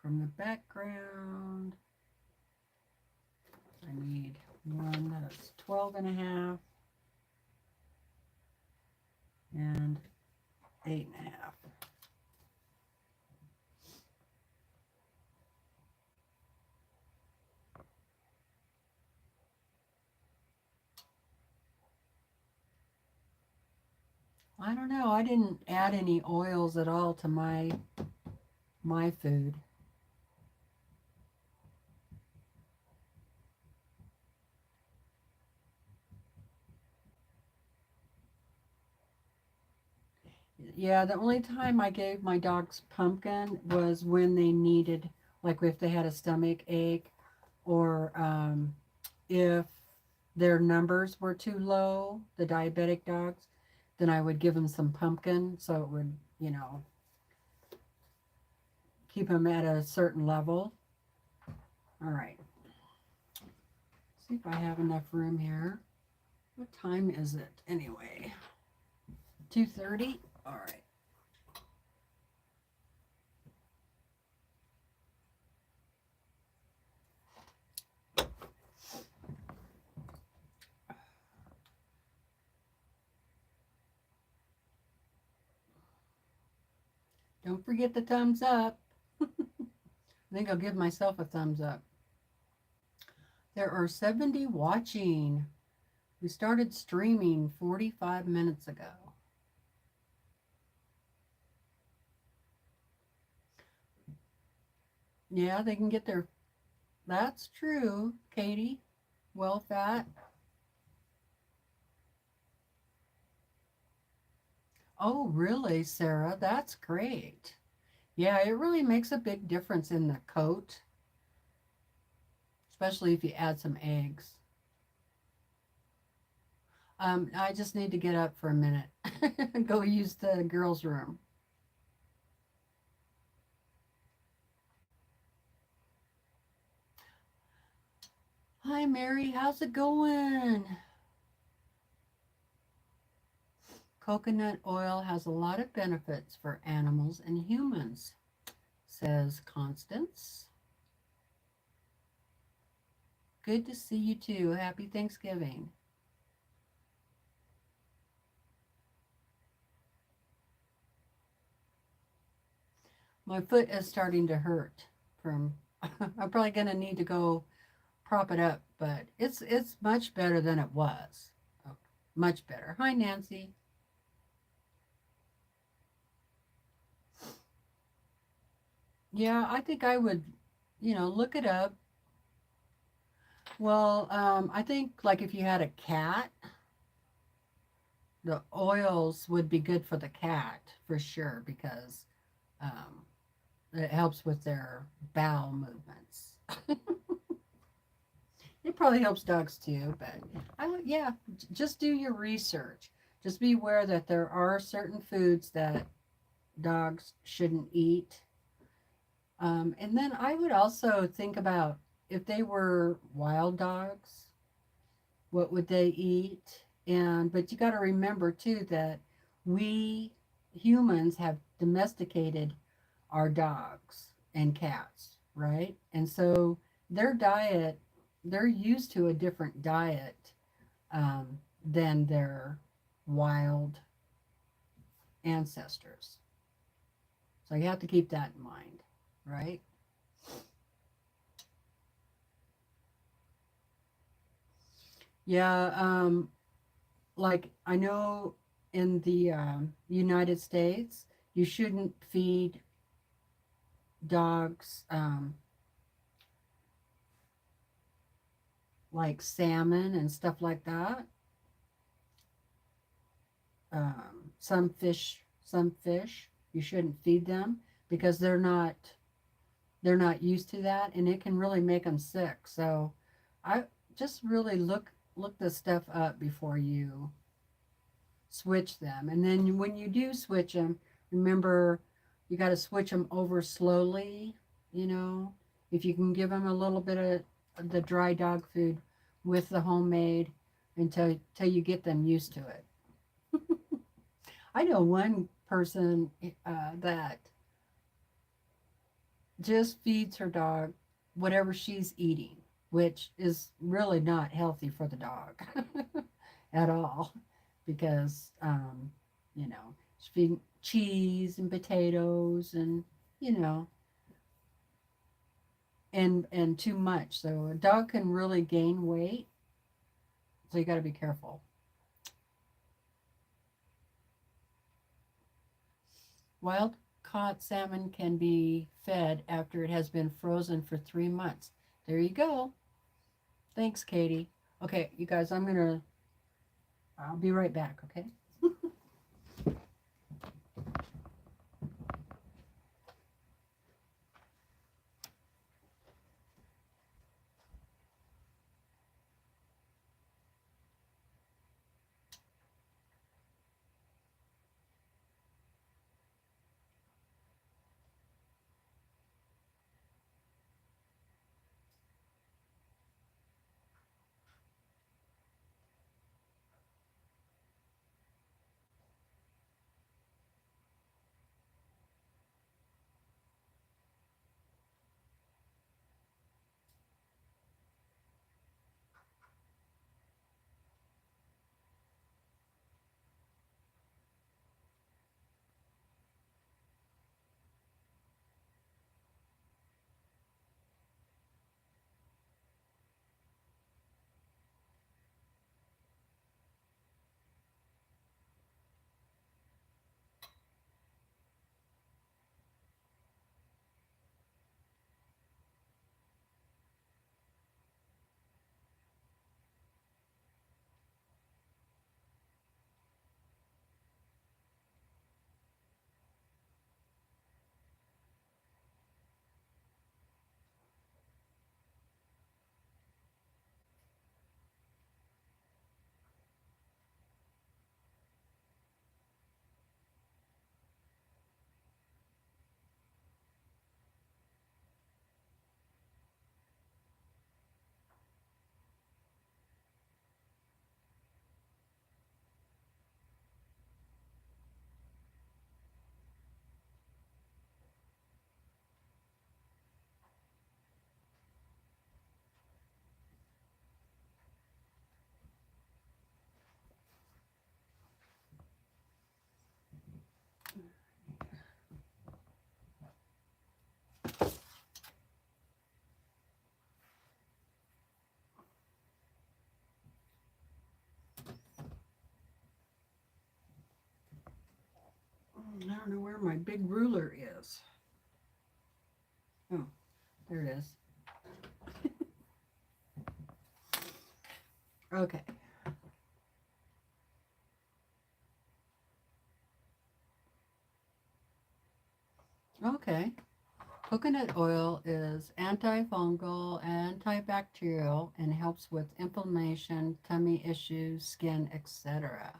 S1: From the background, I need one that's 12 and a half and 8 and a half. I don't know. I didn't add any oils at all to my food. Yeah, the only time I gave my dogs pumpkin was when they needed, like if they had a stomach ache, or if their numbers were too low, the diabetic dogs, then I would give them some pumpkin so it would, you know, keep them at a certain level. All right. See if I have enough room here. What time is it anyway? 2:30? All right. Don't forget the thumbs up. I think I'll give myself a thumbs up. There are 70 watching. We started streaming 45 minutes ago. Yeah, they can get their... That's true, Katie. Well fat. Oh, really, Sarah? That's great. Yeah, it really makes a big difference in the coat, especially if you add some eggs. I just need to get up for a minute and go use the girls' room. Hi, Mary. How's it going? Coconut oil has a lot of benefits for animals and humans, says Constance. Good to see you too. Happy Thanksgiving. My foot is starting to hurt from I'm probably going to need to go prop it up, but it's much better than it was. Oh, much better. Hi, Nancy. Yeah, I think I would, look it up. Well, I think like if you had a cat, the oils would be good for the cat for sure because um, it helps with their bowel movements. It probably helps dogs too, but I would, yeah, just do your research. Just be aware that there are certain foods that dogs shouldn't eat. And then I would also think about if they were wild dogs, what would they eat? But you got to remember too that we humans have domesticated our dogs and cats, right? And so their diet, they're used to a different diet than their wild ancestors. So you have to keep that in mind, right? Yeah, like I know in the United States, you shouldn't feed dogs like salmon and stuff like that. Some fish, you shouldn't feed them because they're not used to that, and it can really make them sick. So, I just really look this stuff up before you switch them. And then when you do switch them, remember you got to switch them over slowly. You know, if you can give them a little bit of the dry dog food with the homemade until you get them used to it. I know one person that just feeds her dog whatever she's eating, which is really not healthy for the dog at all because, she's feeding cheese and potatoes and, you know, and too much. So a dog can really gain weight. So you got to be careful. Wild caught salmon can be fed after it has been frozen for 3 months. There you go. Thanks, Katie. Okay, you guys, I'll be right back, okay? I don't know where my big ruler is. Oh, there it is. Okay. Okay. Coconut oil is antifungal, antibacterial, and helps with inflammation, tummy issues, skin, etc.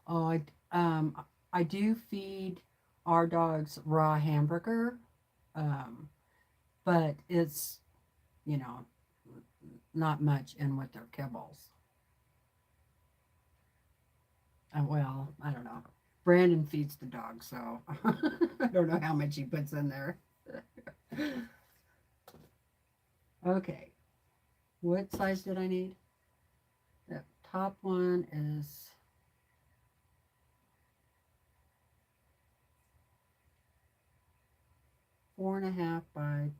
S1: Oh, I do feed our dogs raw hamburger, um, but it's, you know, not much in with their kibbles. Well, I don't know. Brandon feeds the dog, so I don't know how much he puts in there. Okay, what size did I need? The top one is 4.5 by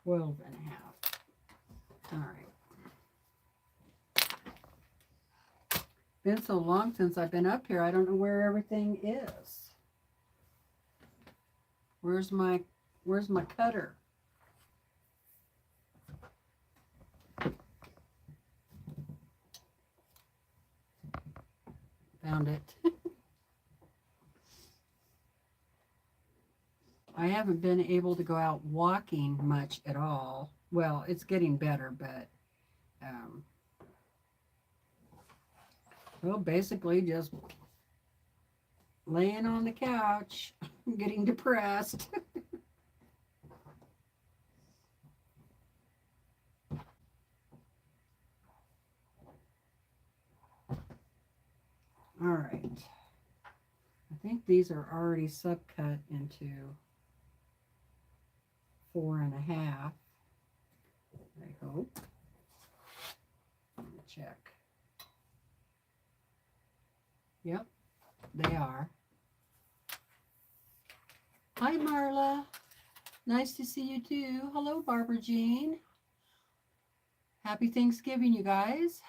S1: 12.5. All right. Been so long since I've been up here, I don't know where everything is. Where's my cutter? Found it. I haven't been able to go out walking much at all. Well, it's getting better, but well, basically just laying on the couch, getting depressed. All right. I think these are already subcut into 4.5. I hope. Let me check. Yep, they are. Hi, Marla. Nice to see you too. Hello, Barbara Jean. Happy Thanksgiving, you guys.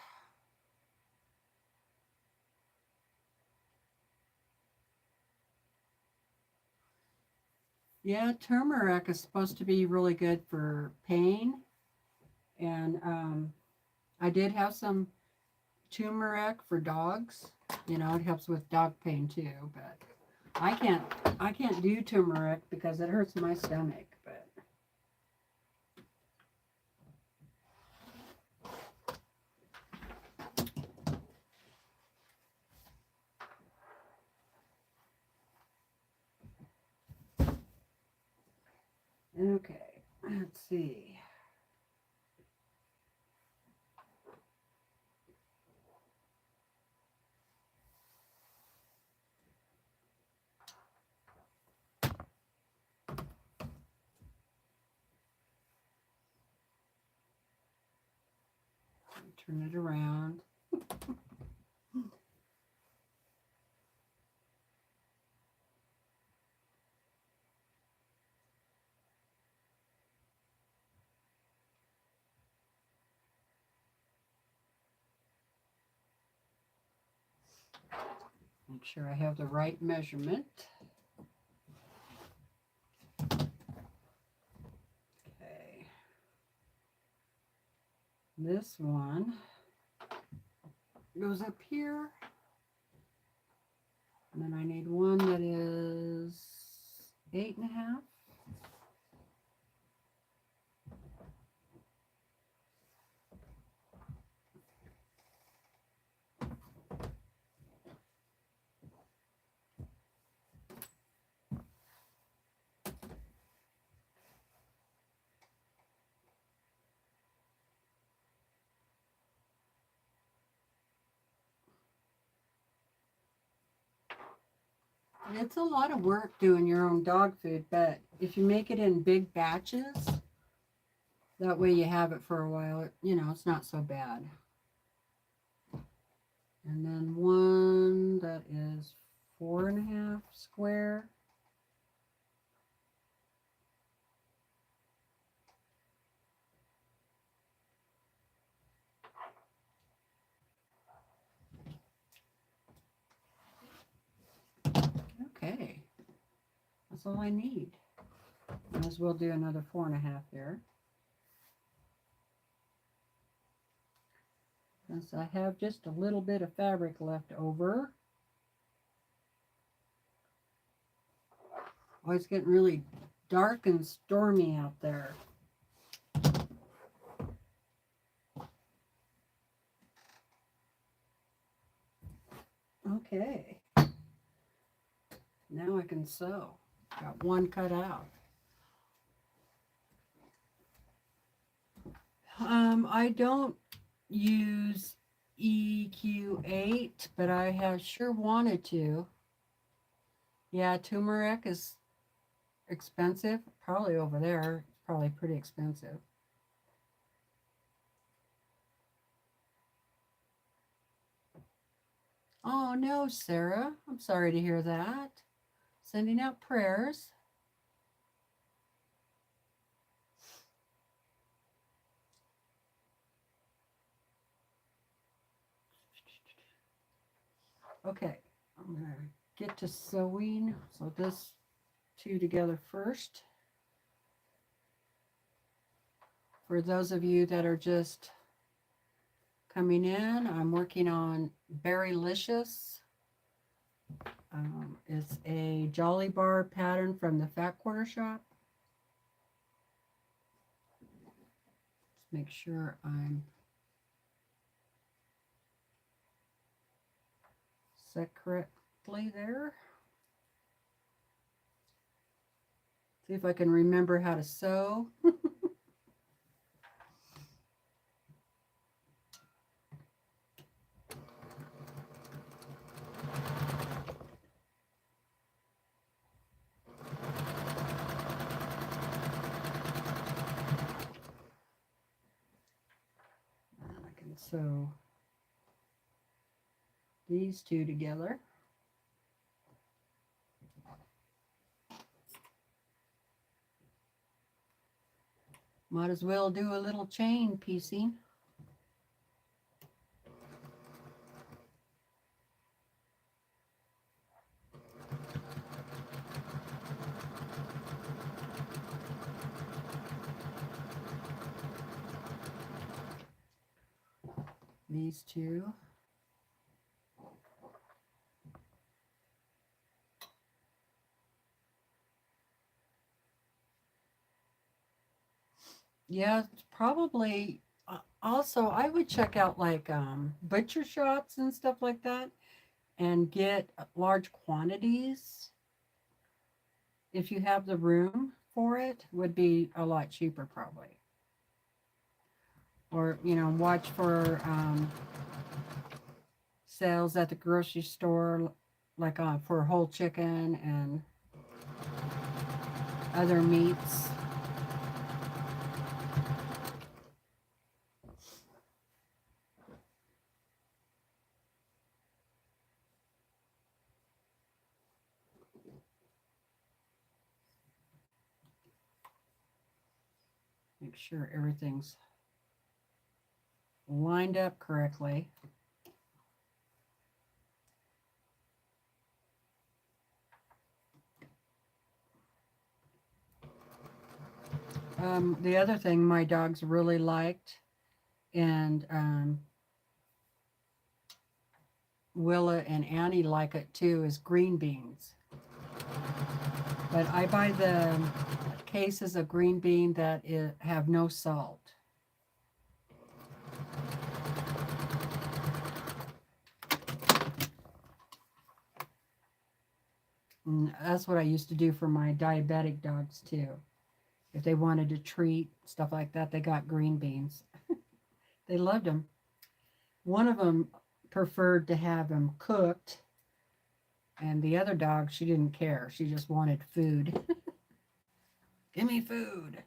S1: Yeah, turmeric is supposed to be really good for pain. And I did have some turmeric for dogs. You know, it helps with dog pain too, but I can't do turmeric because it hurts my stomach, but okay, let's see. Turn it around. Make sure I have the right measurement. Okay. This one goes up here. And then I need one that is 8.5. It's a lot of work doing your own dog food, but if you make it in big batches, that way you have it for a while, you know, it's not so bad. And then one that is 4.5 square. Okay, that's all I need. Might as well do another 4.5 there. Since I have just a little bit of fabric left over. Oh, it's getting really dark and stormy out there. Okay. Now I can sew. Got one cut out. I don't use EQ8, but I have sure wanted to. Yeah, turmeric is expensive. Probably over there. It's probably pretty expensive. Oh no, Sarah. I'm sorry to hear that. Sending out prayers. Okay, I'm going to get to sewing. So this two together first. For those of you that are just coming in, I'm working on Berrylicious. It's a Jolly Bar pattern from the Fat Quarter Shop. Let's make sure I'm set correctly there. See if I can remember how to sew. I can sew these two together. Might as well do a little chain piecing. These two. Yeah, it's probably also I would check out like butcher shops and stuff like that and get large quantities. If you have the room for it, would be a lot cheaper probably. Or, you know, watch for sales at the grocery store, like for whole chicken and other meats. Make sure everything's lined up correctly. The other thing my dogs really liked, and Willa and Annie like it too, is green beans. But I buy the cases of green bean that have no salt. And that's what I used to do for my diabetic dogs too. If they wanted a treat, stuff like that, they got green beans. They loved them. One of them preferred to have them cooked, and the other dog, she didn't care. She just wanted food. Give me food.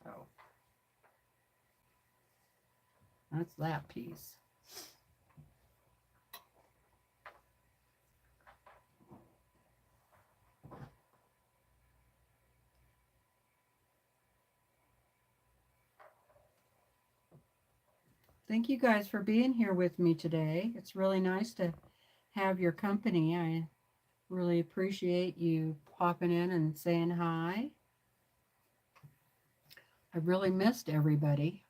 S1: So that's that piece. Thank you guys for being here with me today. It's really nice to have your company. I really appreciate you popping in and saying hi. I really missed everybody.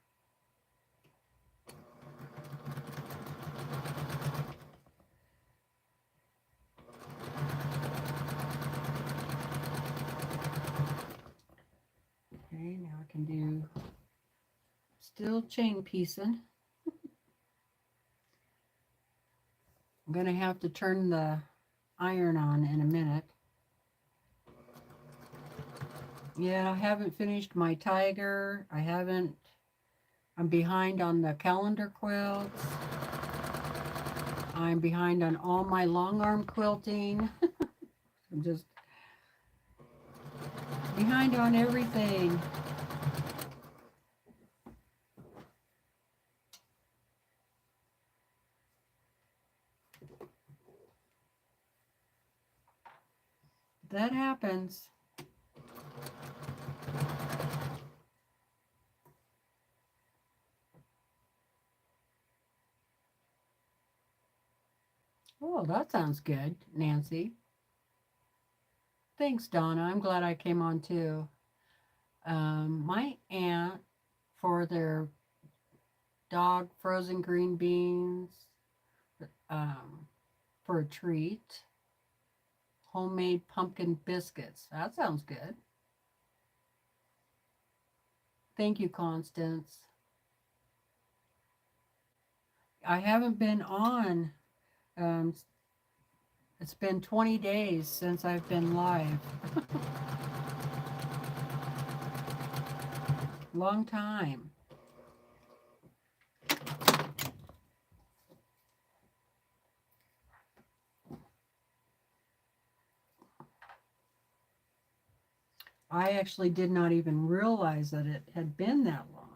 S1: Okay, now I can do Still chain piecing. I'm going to have to turn the iron on in a minute. Yeah, I haven't finished my tiger. I'm behind on the calendar quilts. I'm behind on all my long arm quilting. I'm just behind on everything. That happens. Oh, that sounds good, Nancy. Thanks, Donna. I'm glad I came on too. My aunt, for their dog frozen green beans, for a treat, homemade pumpkin biscuits. That sounds good. Thank you, Constance. I haven't been on. Um, it's been 20 days since I've been live. Long time. I actually did not even realize that it had been that long.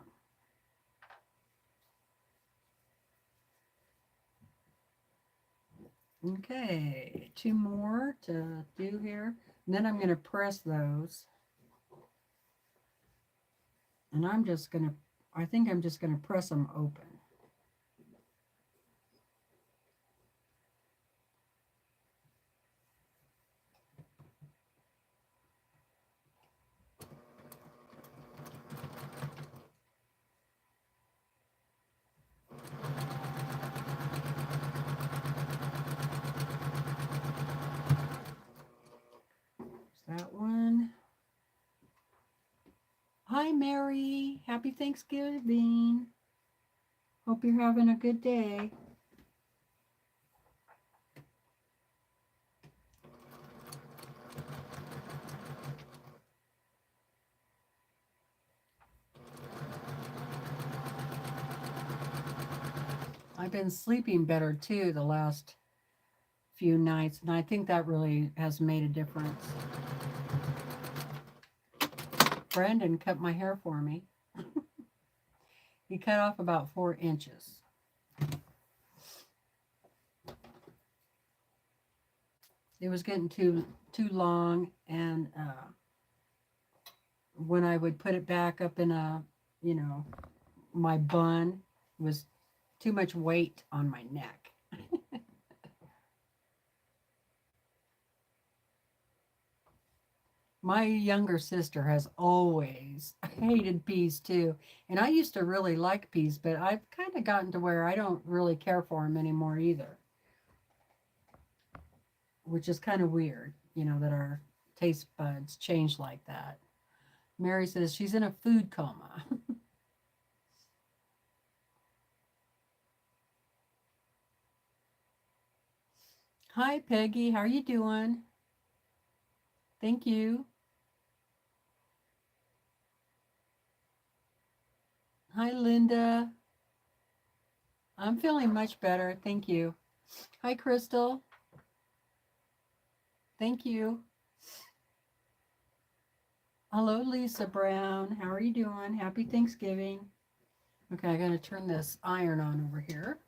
S1: Okay, 2 more to do here. And then I'm going to press those. And I think I'm just going to press them open. That one. Hi, Mary. Happy Thanksgiving. Hope you're having a good day. I've been sleeping better too the last few nights, and I think that really has made a difference. Brandon cut my hair for me. He cut off about 4 inches. It was getting too long, and when I would put it back up in my bun, it was too much weight on my neck. My younger sister has always hated peas too. And I used to really like peas, but I've kind of gotten to where I don't really care for them anymore either. Which is kind of weird, that our taste buds change like that. Mary says she's in a food coma. Hi, Peggy. How are you doing? Thank you. Hi, Linda. I'm feeling much better. Thank you. Hi, Crystal. Thank you. Hello, Lisa Brown. How are you doing? Happy Thanksgiving. Okay, I'm going to turn this iron on over here.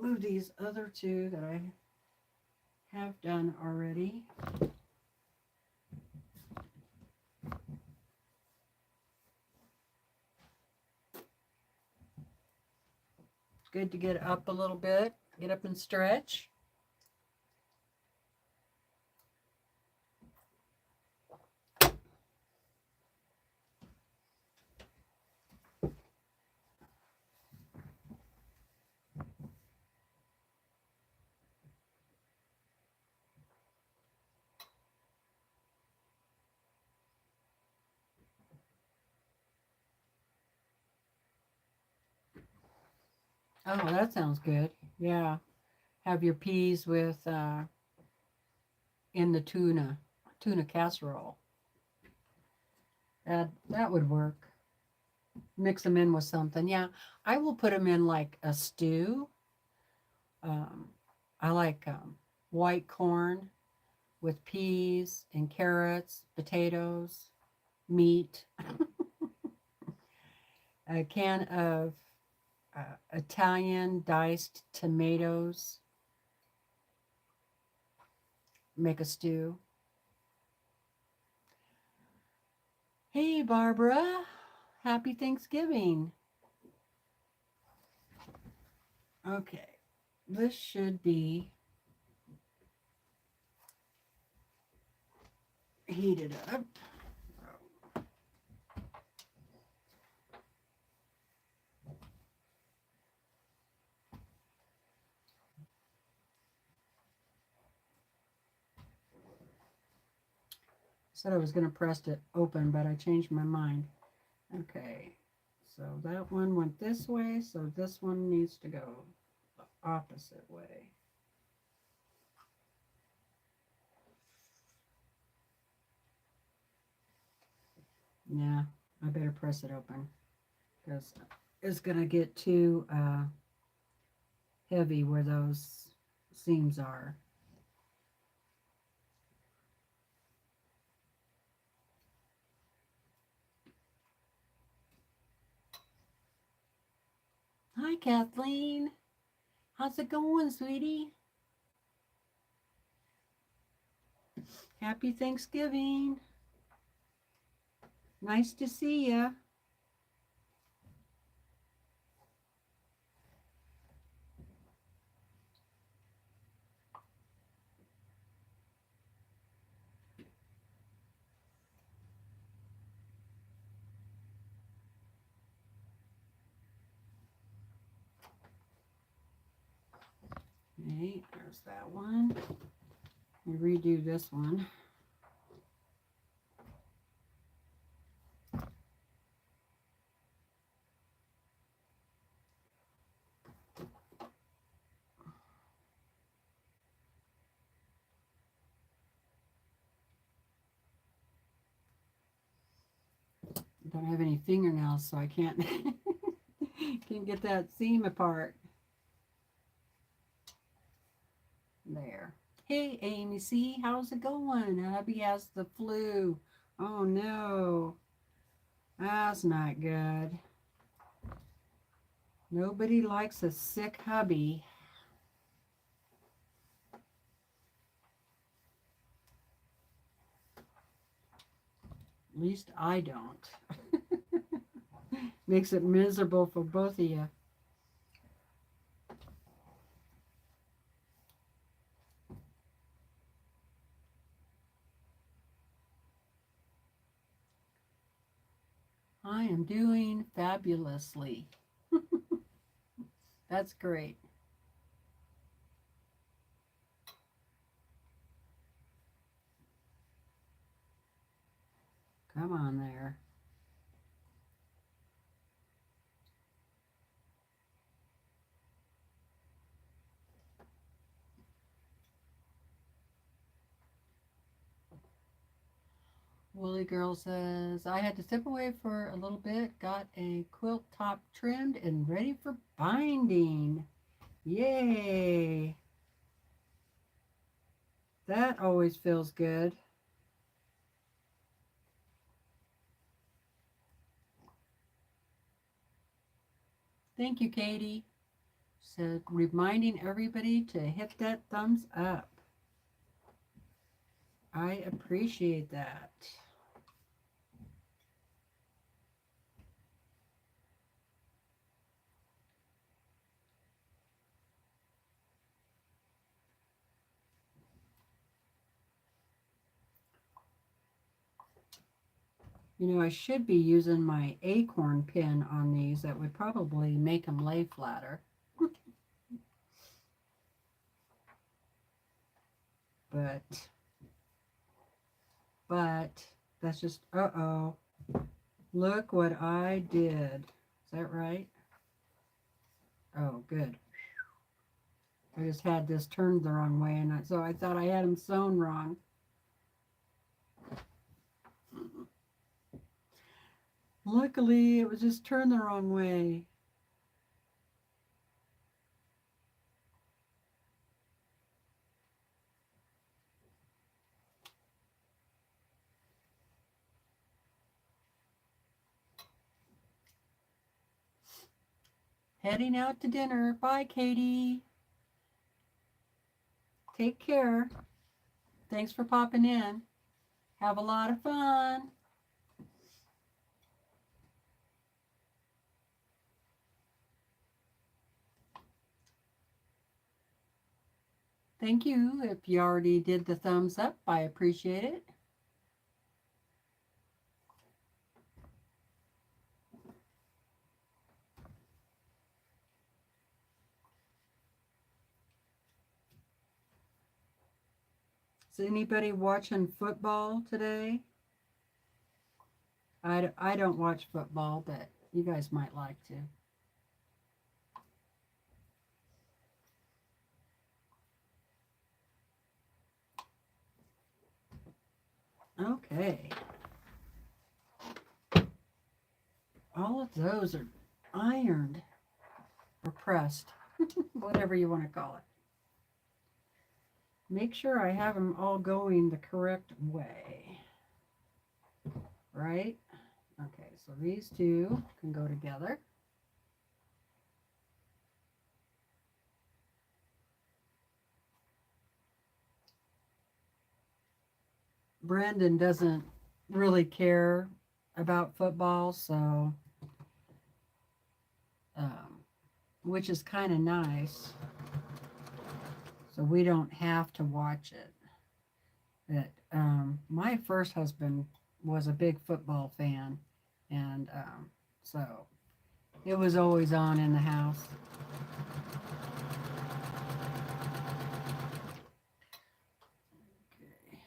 S1: Move these other 2 that I have done already. Good to get up a little bit, get up and stretch. Oh, that sounds good. Yeah. Have your peas with in the tuna casserole. That would work. Mix them in with something. Yeah, I will put them in like a stew. Um, I like white corn with peas and carrots, potatoes, meat, a can of Italian diced tomatoes. Make a stew. Hey, Barbara. Happy Thanksgiving. Okay, this should be heated up. Said I was going to press it open, but I changed my mind. Okay, so that one went this way, so this one needs to go the opposite way. Yeah, I better press it open because it's going to get too heavy where those seams are. Hi, Kathleen. How's it going, sweetie? Happy Thanksgiving. Nice to see you. Okay, there's that one. We redo this one. I don't have any fingernails, so I can't can't get that seam apart. There. Hey, Amy C, how's it going? Hubby has the flu. Oh no, that's not good. Nobody likes a sick hubby. At least I don't. Makes it miserable for both of you. I am doing fabulously. That's great. Come on there. Woolly Girl says, I had to step away for a little bit, got a quilt top trimmed and ready for binding. Yay! That always feels good. Thank you, Katie. Said, reminding everybody to hit that thumbs up. I appreciate that. You know, I should be using my acorn pin on these. That would probably make them lay flatter. but that's just, uh-oh. Look what I did. Is that right? Oh, good. I just had this turned the wrong way, and so I thought I had them sewn wrong. Luckily, it was just turned the wrong way. Heading out to dinner. Bye, Katie. Take care. Thanks for popping in. Have a lot of fun. Thank you. If you already did the thumbs up, I appreciate it. Is anybody watching football today? I don't watch football, but you guys might like to. Okay. All of those are ironed or pressed, whatever you want to call it. Make sure I have them all going the correct way. Right? Okay, so these two can go together. Brandon doesn't really care about football, so which is kind of nice. So we don't have to watch it. But my first husband was a big football fan, and so it was always on in the house. Okay.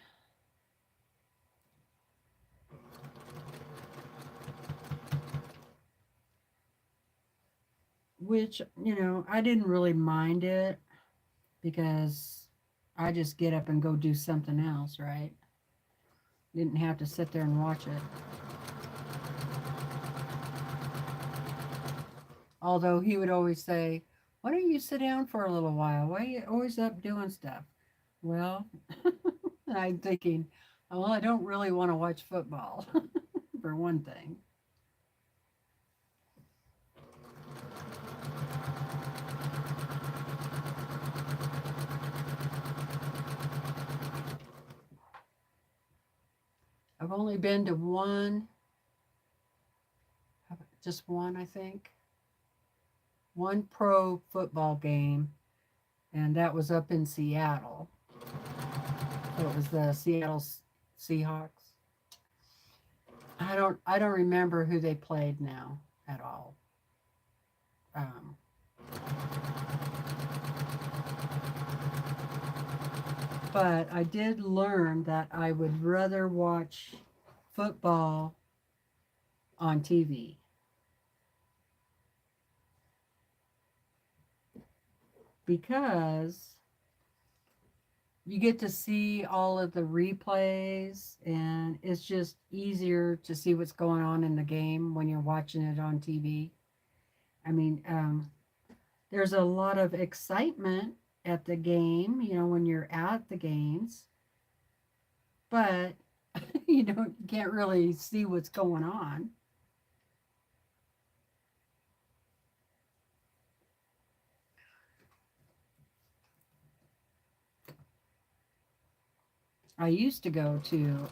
S1: Which, you know, I didn't really mind it because I just get up and go do something else, right? Didn't have to sit there and watch it. Although he would always say, "Why don't you sit down for a little while? Why are you always up doing stuff?" Well, I'm thinking, well, I don't really want to watch football, for one thing. I've only been to one, just one, I think, one pro football game, and that was up in Seattle. So it was the Seattle Seahawks. I don't remember who they played now at all. Um, but I did learn that I would rather watch football on TV. Because you get to see all of the replays, and it's just easier to see what's going on in the game when you're watching it on TV. I mean, there's a lot of excitement at the game, you know, when you're at the games, but you can't really see what's going on. I used to go to,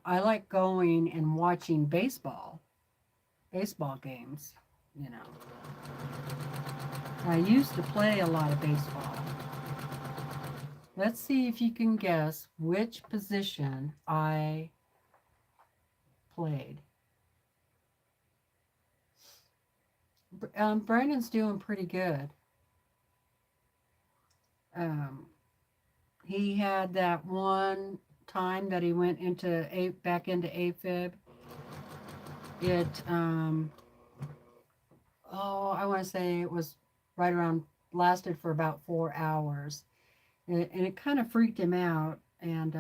S1: I like going and watching baseball games, you know. I used to play a lot of baseball. Let's see if you can guess which position I played. Brandon's doing pretty good. Um, he had that one time that he went back into AFib. It oh, I want to say it was right around, lasted for about 4 hours. And it kind of freaked him out. And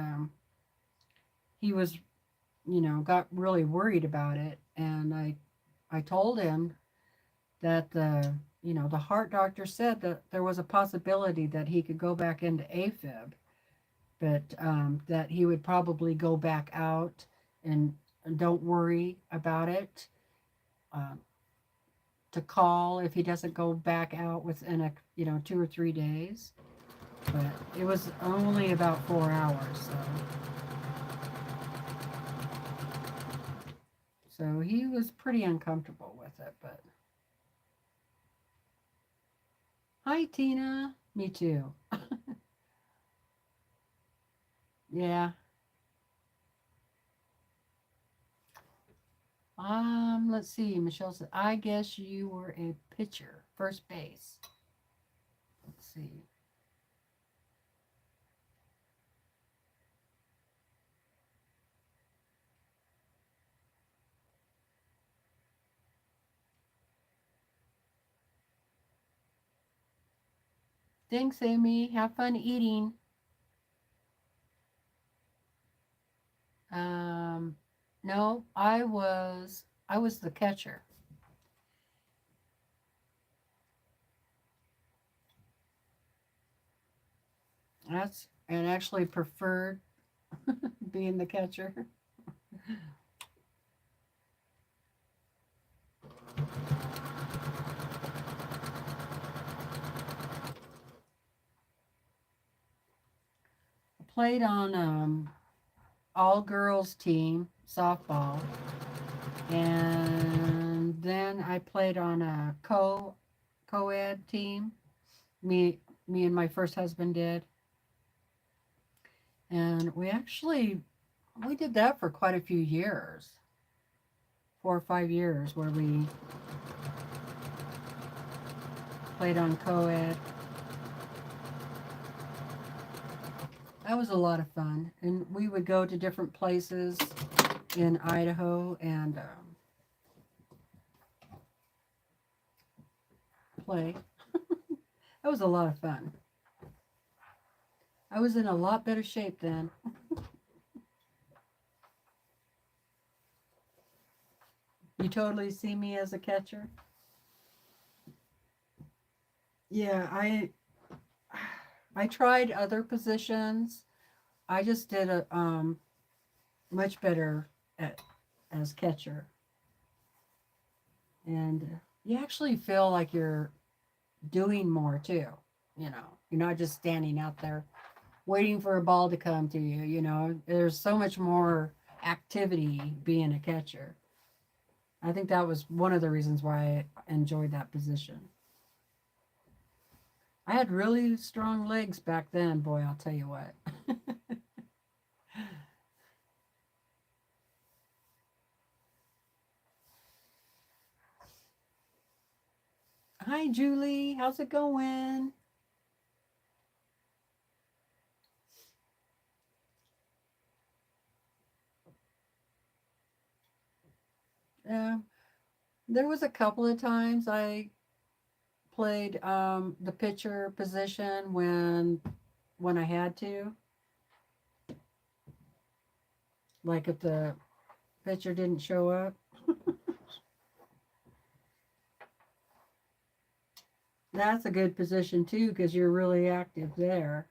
S1: he was, got really worried about it. And I told him that the heart doctor said that there was a possibility that he could go back into AFib, but that he would probably go back out, and don't worry about it. Uh, to call if he doesn't go back out within 2 or 3 days. But it was only about 4 hours, so he was pretty uncomfortable with it. But hi, Tina. Me too. Yeah. Let's see. Michelle said, I guess you were a pitcher, first base. Let's see. Thanks, Amy. Have fun eating. Um, no, I was the catcher. That's and actually preferred being the catcher. I played on all girls team softball, and then I played on a co-ed team. Me and my first husband did, and we did that for quite a few years, 4 or 5 years, where we played on co-ed. That was a lot of fun, and we would go to different places in Idaho and play. That was a lot of fun. I was in a lot better shape then. You totally see me as a catcher? Yeah, I tried other positions. I just did a much better at as catcher. And you actually feel like you're doing more too. You're not just standing out there waiting for a ball to come to you. There's so much more activity being a catcher. I think that was one of the reasons why I enjoyed that position. I had really strong legs back then, boy, I'll tell you what. Hi, Julie. How's it going? Yeah, there was a couple of times I played the pitcher position when I had to. Like if the pitcher didn't show up. That's a good position too because you're really active there.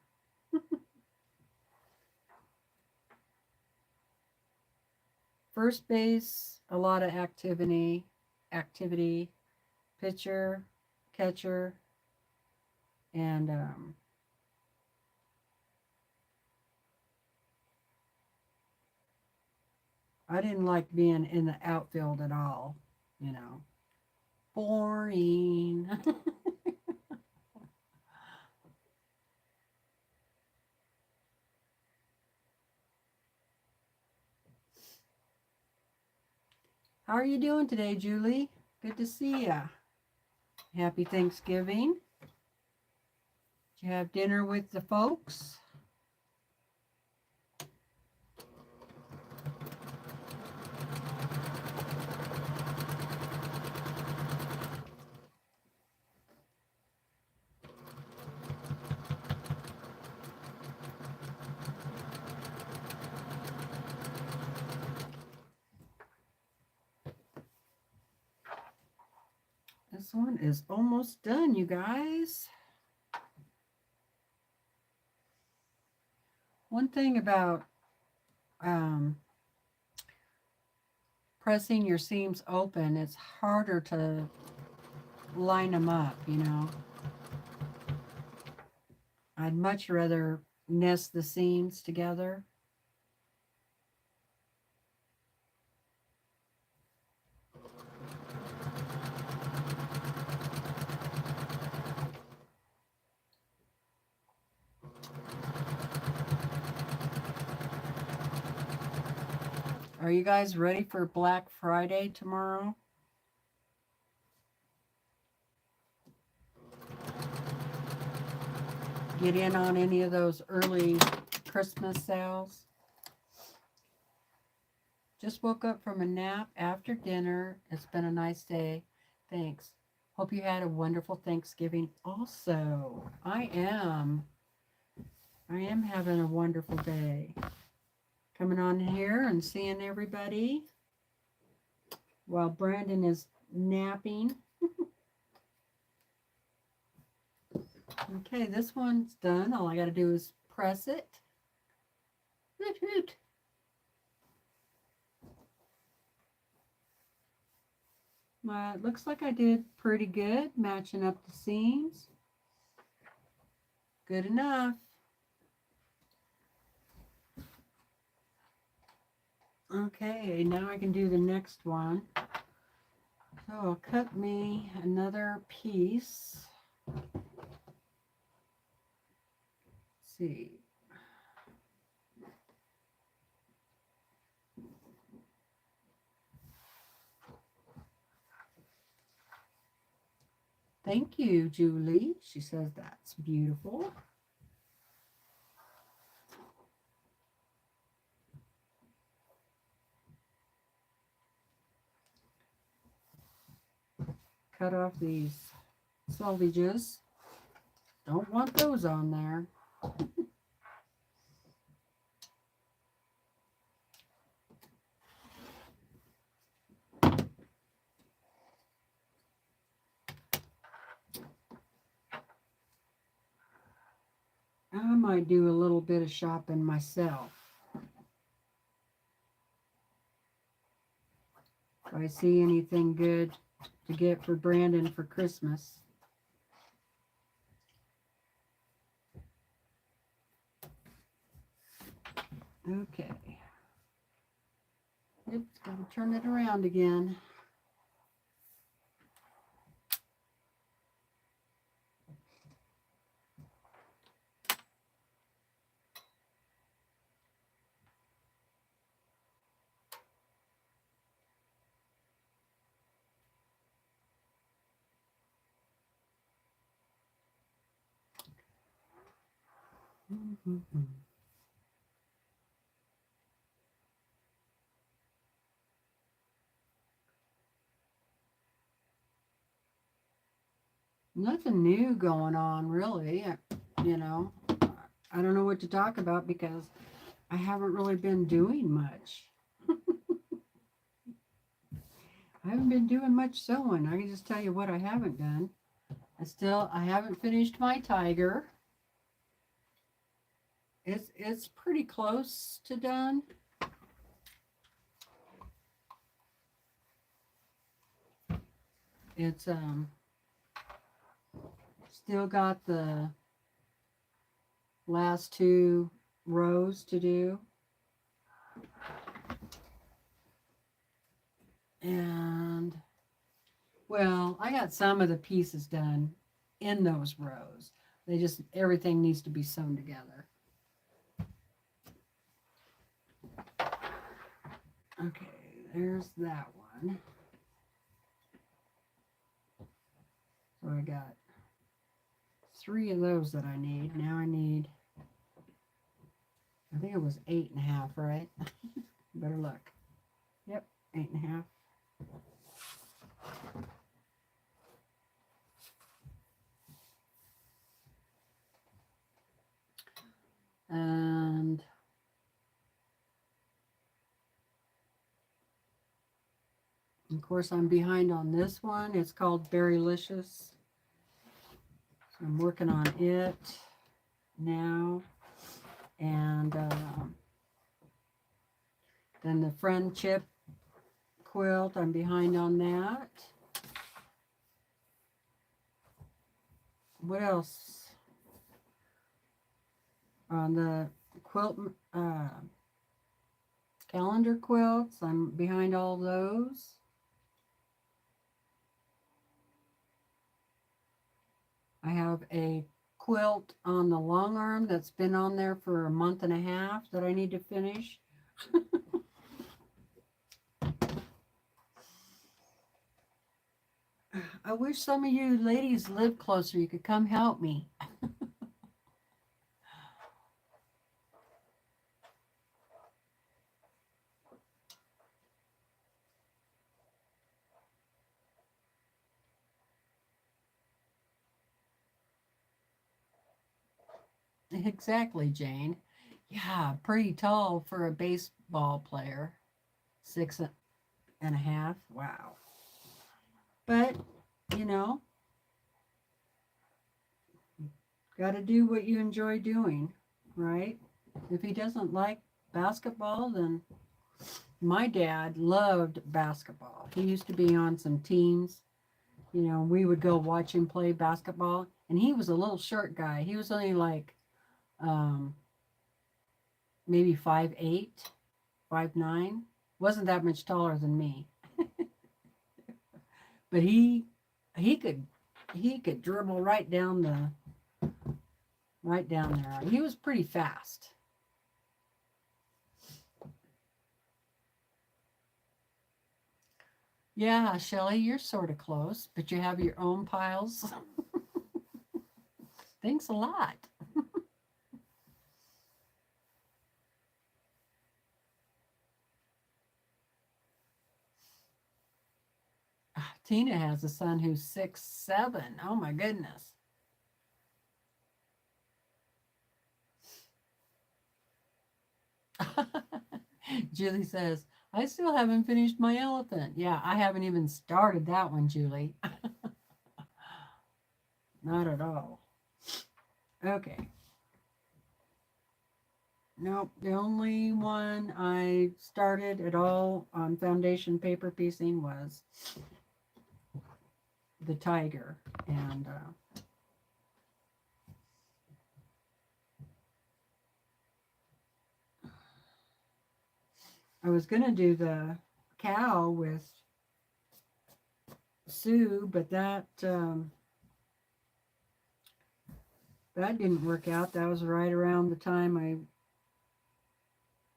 S1: First base, a lot of activity, pitcher, catcher, and I didn't like being in the outfield at all, you know. Boring. How are you doing today, Julie? Good to see ya. Happy Thanksgiving. Did you have dinner with the folks? This one is almost done, you guys. One thing about pressing your seams open, it's harder to line them up, you know. I'd much rather nest the seams together. Are you guys ready for Black Friday tomorrow? Get in on any of those early Christmas sales? Just woke up from a nap after dinner. It's been a nice day. Thanks. Hope you had a wonderful Thanksgiving also. I am having a wonderful day. Coming on here and seeing everybody while Brandon is napping. Okay, this one's done. All I got to do is press it. Hoot, hoot. It looks like I did pretty good matching up the seams. Good enough. Okay, now I can do the next one. So I'll cut me another piece. Let's see. Thank you, Julie. She says that's beautiful. Cut off these selvages. Don't want those on there. I might do a little bit of shopping myself. If I see anything good to get for Brandon for Christmas. Okay. Oops, gotta turn it around again. Nothing new going on, really. You know, I don't know what to talk about because I haven't really been doing much. I haven't been doing much sewing. I can just tell you what I haven't done. I haven't finished my tiger. It's pretty close to done. It's still got the last 2 rows to do. And well, I got some of the pieces done in those rows. Everything needs to be sewn together. Okay, there's that one. So I got 3 of those that I need. Now I need, I think it was 8.5, right? Better look. Yep, 8.5. And Of course, I'm behind on this one. It's called Berrylicious. So I'm working on it now. And then the friendship quilt, I'm behind on that. What else? On the quilt calendar quilts, I'm behind all those. I have a quilt on the Longarm that's been on there for a month and a half that I need to finish. I wish some of you ladies lived closer. You could come help me. Exactly, Jane. Yeah, pretty tall for a baseball player. 6.5. Wow. But, you know, got to do what you enjoy doing, right? If he doesn't like basketball, then my dad loved basketball. He used to be on some teams. You know, we would go watch him play basketball, and he was a little short guy. He was only like um, maybe 5'8", 5'9". Wasn't that much taller than me, but he could dribble right down there. He was pretty fast. Yeah, Shelley, you're sort of close, but you have your own piles. Thanks a lot. Tina has a son who's 6'7". Oh my goodness. Julie says, I still haven't finished my elephant. Yeah, I haven't even started that one, Julie. Not at all. Okay. Nope. The only one I started at all on foundation paper piecing was the tiger. And I was going to do the cow with Sue, but that didn't work out. That was right around the time I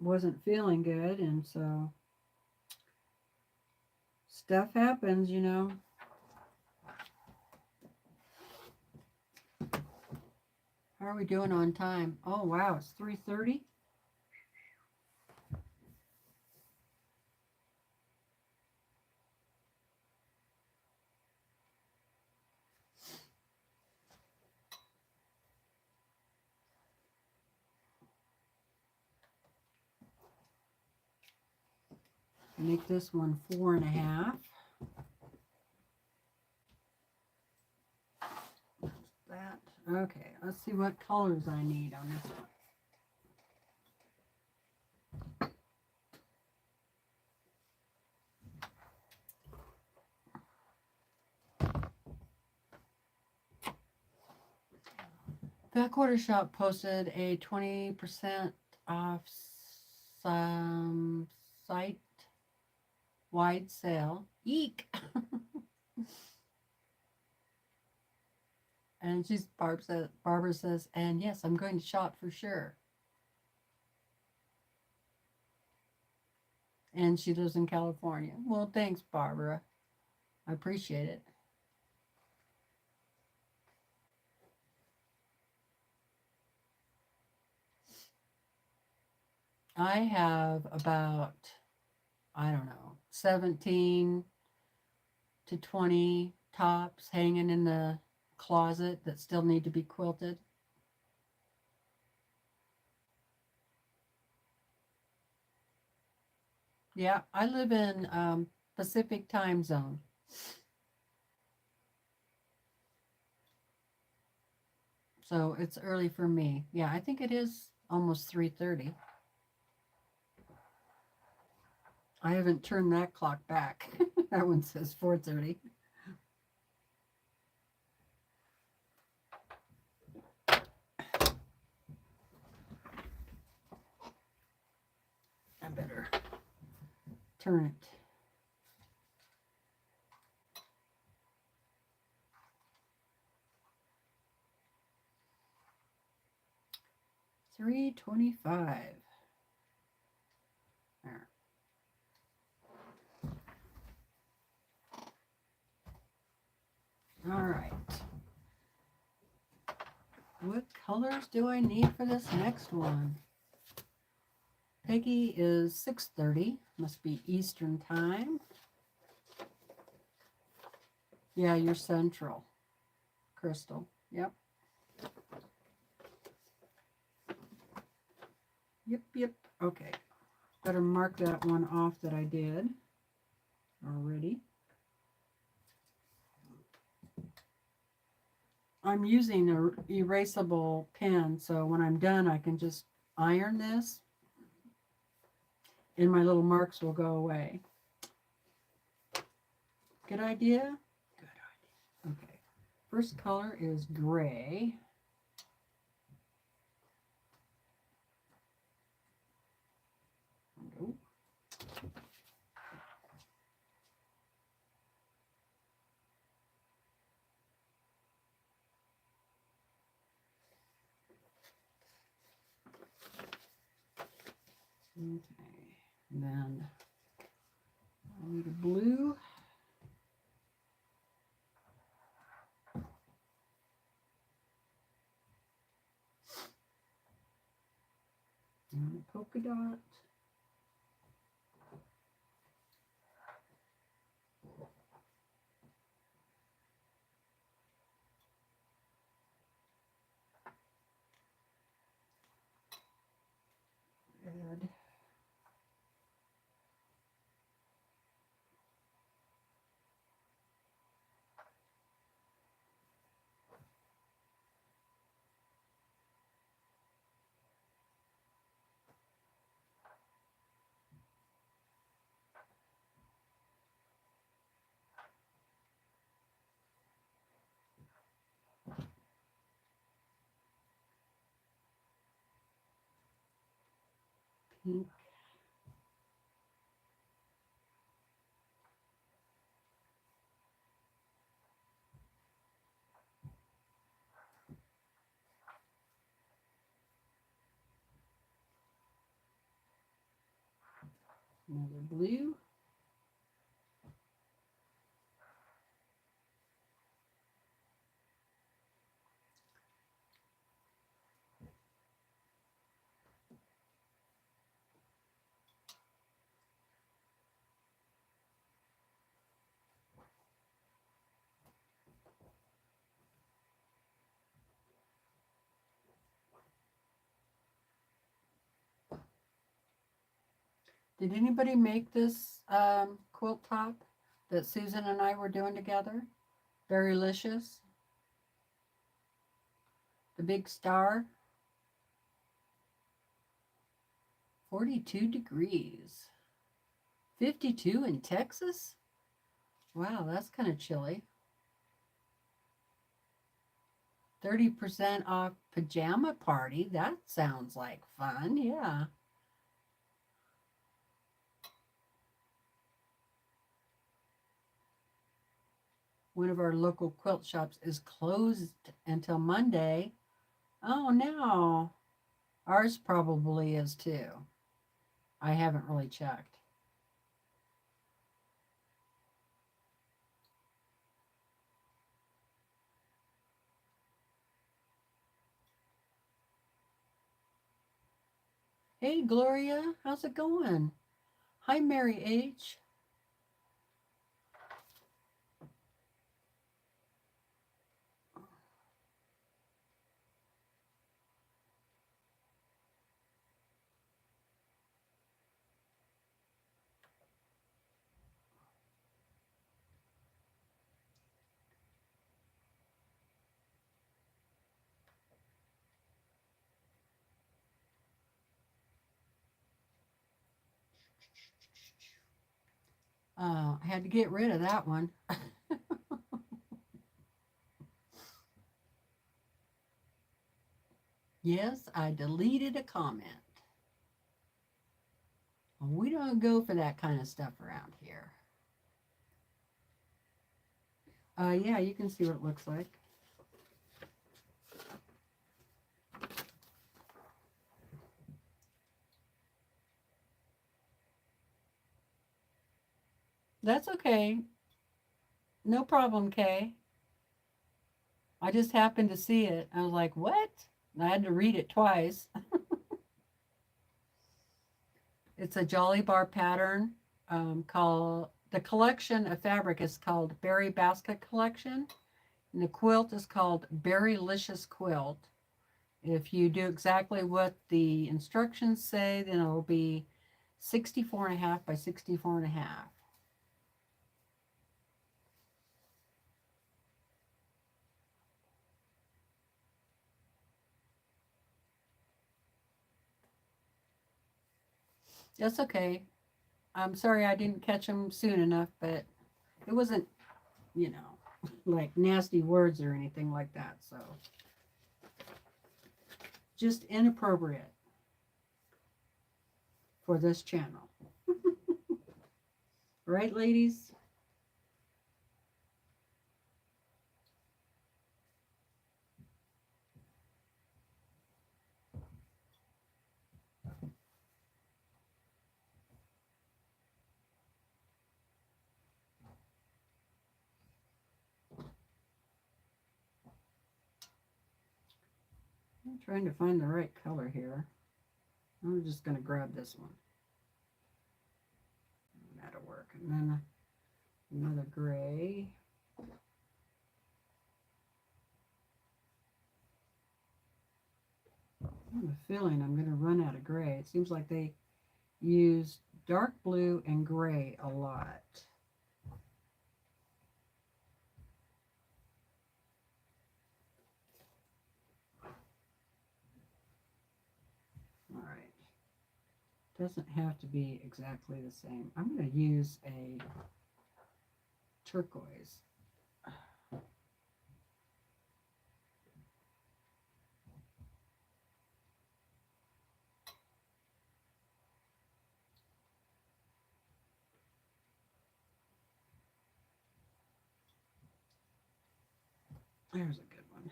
S1: wasn't feeling good, and so stuff happens, you know. How are we doing on time? Oh wow, it's 3:30. Make this one 4.5. That. Okay, let's see what colors I need on this one. Backwater Shop posted a 20% off some site-wide sale. Eek! And Barbara says, and yes, I'm going to shop for sure. And she lives in California. Well, thanks, Barbara. I appreciate it. I have about, I don't know, 17 to 20 tops hanging in the closet that still need to be quilted. Yeah, I live in Pacific time zone. So it's early for me. Yeah, I think it is almost 3:30. I haven't turned that clock back. That one says 4:30. I better turn it. $3.25. There. All right. What colors do I need for this next one? Peggy is 6:30. Must be Eastern time. Yeah, you're Central. Crystal. Yep. Yep. Okay. Better mark that one off that I did already. I'm using an erasable pen, so when I'm done, I can just iron this and my little marks will go away. Good idea? Good idea. Okay. First color is gray. Nope. Okay. And then I need a blue. And a polka dot. Red. Pink. Another blue. Did anybody make this quilt top that Susan and I were doing together? Berrylicious. The big star. 42 degrees. 52 in Texas? Wow, that's kind of chilly. 30% off pajama party. That sounds like fun. Yeah. One of our local quilt shops is closed until Monday. Oh no. Ours probably is too. I haven't really checked. Hey Gloria, how's it going? Hi Mary H. I had to get rid of that one. Yes, I deleted a comment. We don't go for that kind of stuff around here. Yeah, you can see what it looks like. That's okay. No problem, Kay. I just happened to see it. I was like, what? And I had to read it twice. It's a Jolly Bar pattern called, the collection of fabric is called Berry Basket Collection. And the quilt is called Berrylicious Quilt. If you do exactly what the instructions say, then it'll be 64 and a half by 64 and a half. That's okay. I'm sorry I didn't catch them soon enough, but it wasn't, you know, like nasty words or anything like that. So just inappropriate for this channel. Right, ladies? I'm trying to find the right color here. I'm just going to grab this one. That'll work. And then another gray. I have a feeling I'm going to run out of gray. It seems like they use dark blue and gray a lot. All right. Doesn't have to be exactly the same. I'm going to use a turquoise. There's a good one.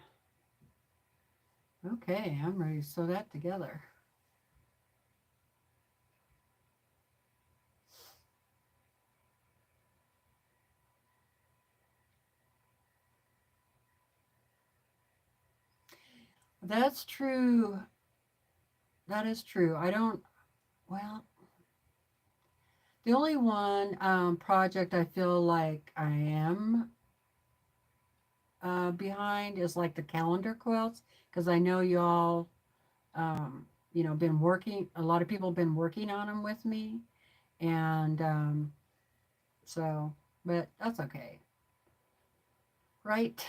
S1: Okay, I'm ready to sew that together. That's true. That is true. I don't, well, the only one project I feel like I am behind is like the calendar quilts, because I know y'all, been working, a lot of people have been working on them with me. And so, but that's okay. Right?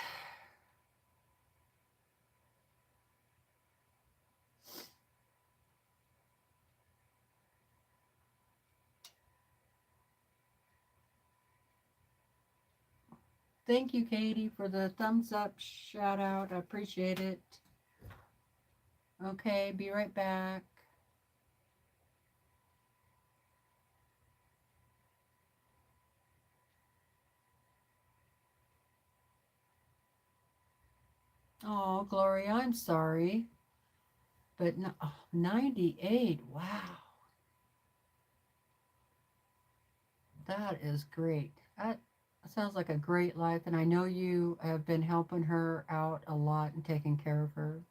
S1: Thank you, Katie, for the thumbs up shout out. I appreciate it. Okay, be right back. Oh, Gloria, I'm sorry. But no, oh, 98. Wow. That is great. That sounds like a great life. And I know you have been helping her out a lot and taking care of her.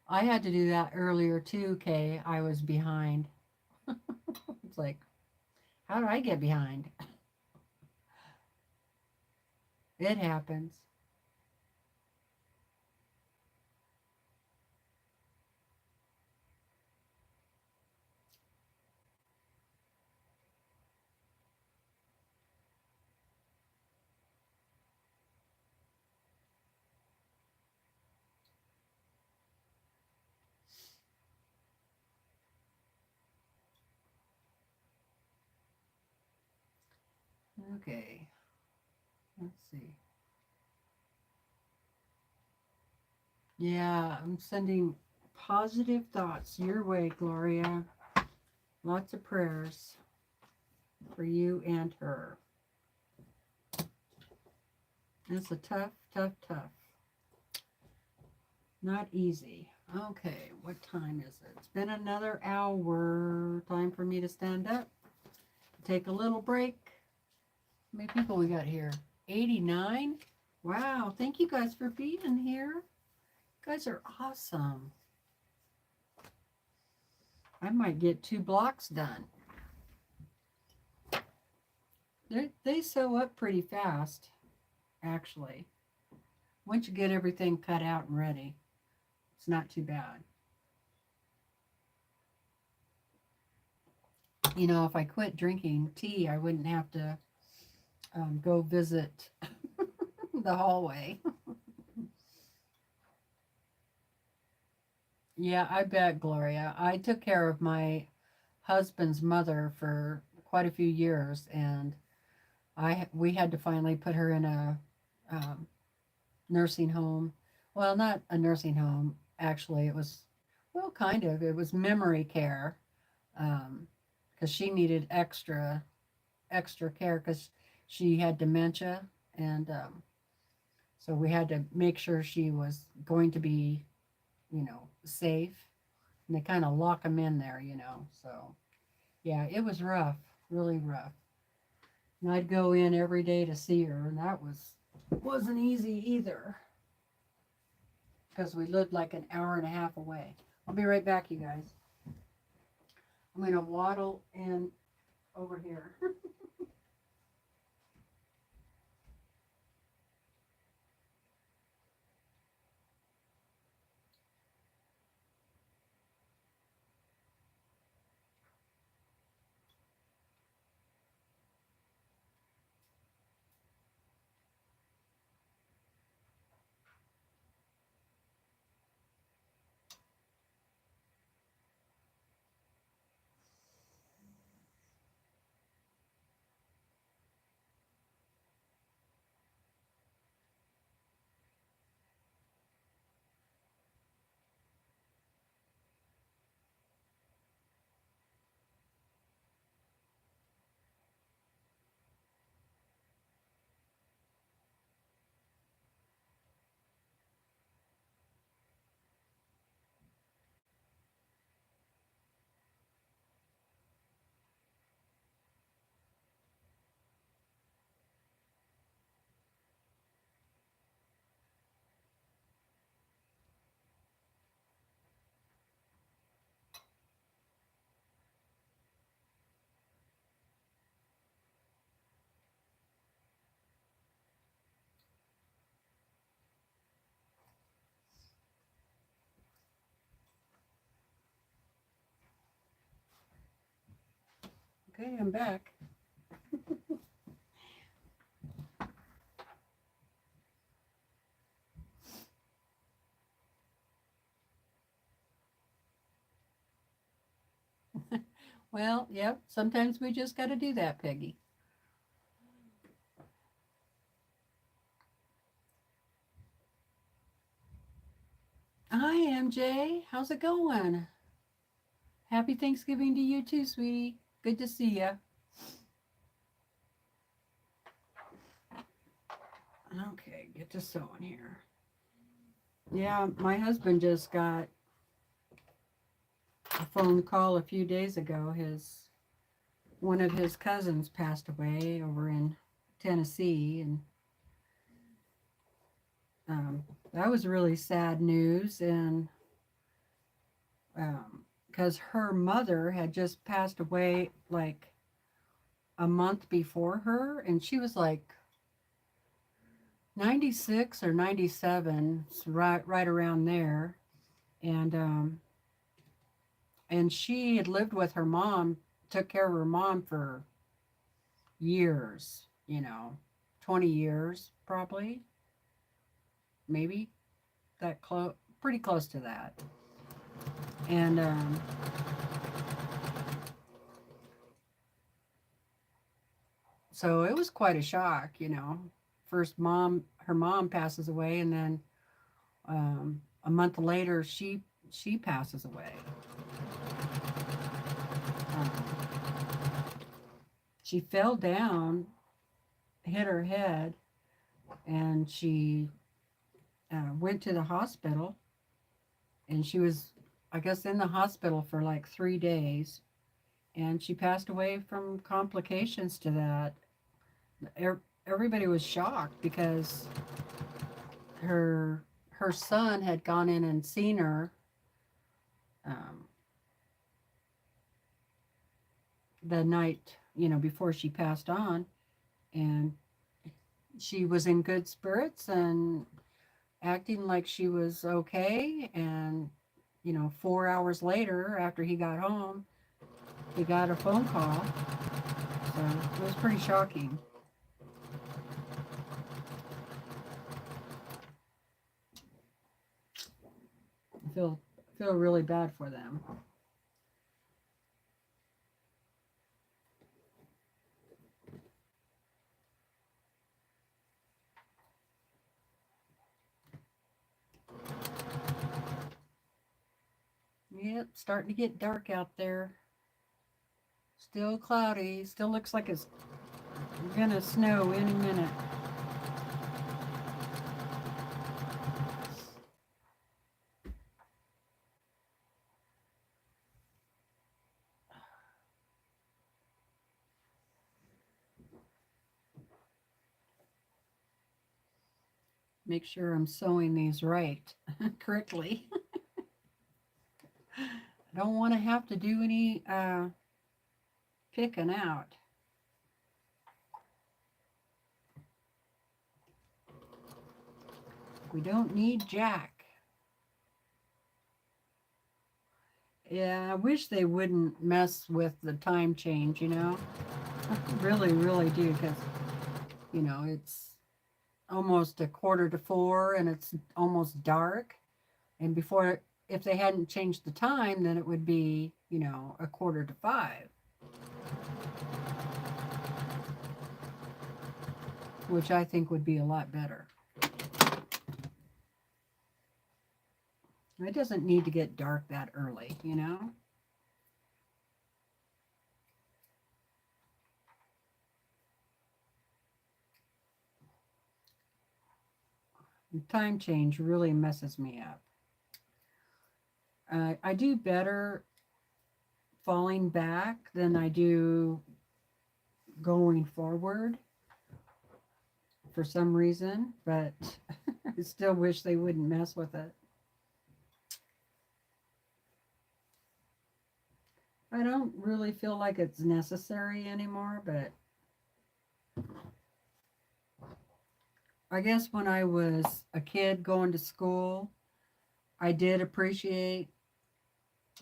S1: I had to do that earlier too, Kay. I was behind. It's like, how do I get behind? It happens. Okay, let's see. Yeah, I'm sending positive thoughts your way, Gloria. Lots of prayers for you and her. It's a tough, tough, tough. Not easy. Okay, what time is it? It's been another hour. Time for me to stand up. Take a little break. How many people we got here? 89? Wow, thank you guys for being here. You guys are awesome. I might get 2 blocks done. They sew up pretty fast, actually. Once you get everything cut out and ready, it's not too bad. You know, if I quit drinking tea, I wouldn't have to go visit the hallway. Yeah, I bet, Gloria. I took care of my husband's mother for quite a few years, and we had to finally put her in a um, nursing home. Well, not a nursing home, actually. It was, well, kind of. It was memory care, because she needed extra care because she had dementia, and so we had to make sure she was going to be, safe. And they kind of lock them in there, So yeah, it was rough, really rough. And I'd go in every day to see her, and that wasn't easy either because we lived like an hour and a half away. I'll be right back, you guys. I'm going to waddle in over here. Okay, I'm back. Well, yep, sometimes we just got to do that, Peggy. Hi, MJ. How's it going? Happy Thanksgiving to you too, sweetie. Good to see you. Okay, get to sewing here. Yeah, my husband just got a phone call a few days ago. One of his cousins passed away over in Tennessee, and that was really sad news. And because her mother had just passed away like a month before her, and she was like 96 or 97, right around there, and she had lived with her mom, took care of her mom for years, 20 years probably, maybe that close, pretty close to that. And So it was quite a shock, you know. First, her mom passes away, and then a month later, she passes away. Um, she fell down, hit her head, and she went to the hospital. And she was, I guess, in the hospital for like 3 days, and she passed away from complications to that. Everybody was shocked because her son had gone in and seen her um, the night, you know, before she passed on, and she was in good spirits and acting like she was okay. And you know, 4 hours later, after he got home, he got a phone call. So it was pretty shocking. I feel really bad for them. Yep, starting to get dark out there. Still cloudy. Still looks like it's gonna snow any minute. Make sure I'm sewing these right, correctly. I don't want to have to do any picking out. We don't need Jack. Yeah, I wish they wouldn't mess with the time change, you know? I really, really do, because, you know, it's almost 3:45 and it's almost dark. And before, if they hadn't changed the time, then it would be, you know, 4:45, which I think would be a lot better. It doesn't need to get dark that early, you know? The time change really messes me up. I do better falling back than I do going forward for some reason, but I still wish they wouldn't mess with it. I don't really feel like it's necessary anymore, but I guess when I was a kid going to school, I did appreciate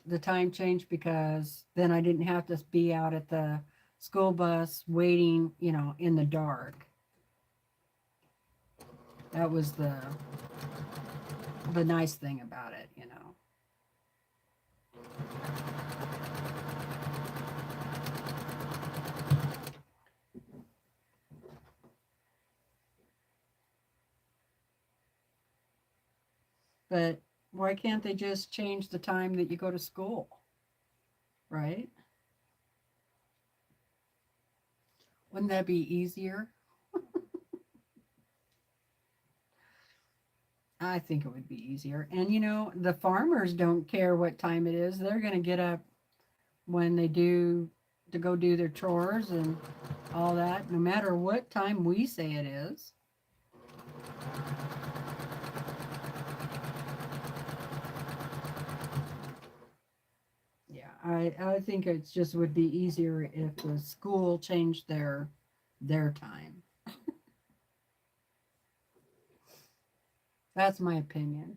S1: the time change because then I didn't have to be out at the school bus waiting, you know, in the dark. That was the nice thing about it, you know. But why can't they just change the time that you go to school? Right? Wouldn't that be easier? I think it would be easier. And you know, the farmers don't care what time it is. They're going to get up when they do to go do their chores and all that, no matter what time we say it is. Yeah, I think it's just would be easier if the school changed their time. That's my opinion.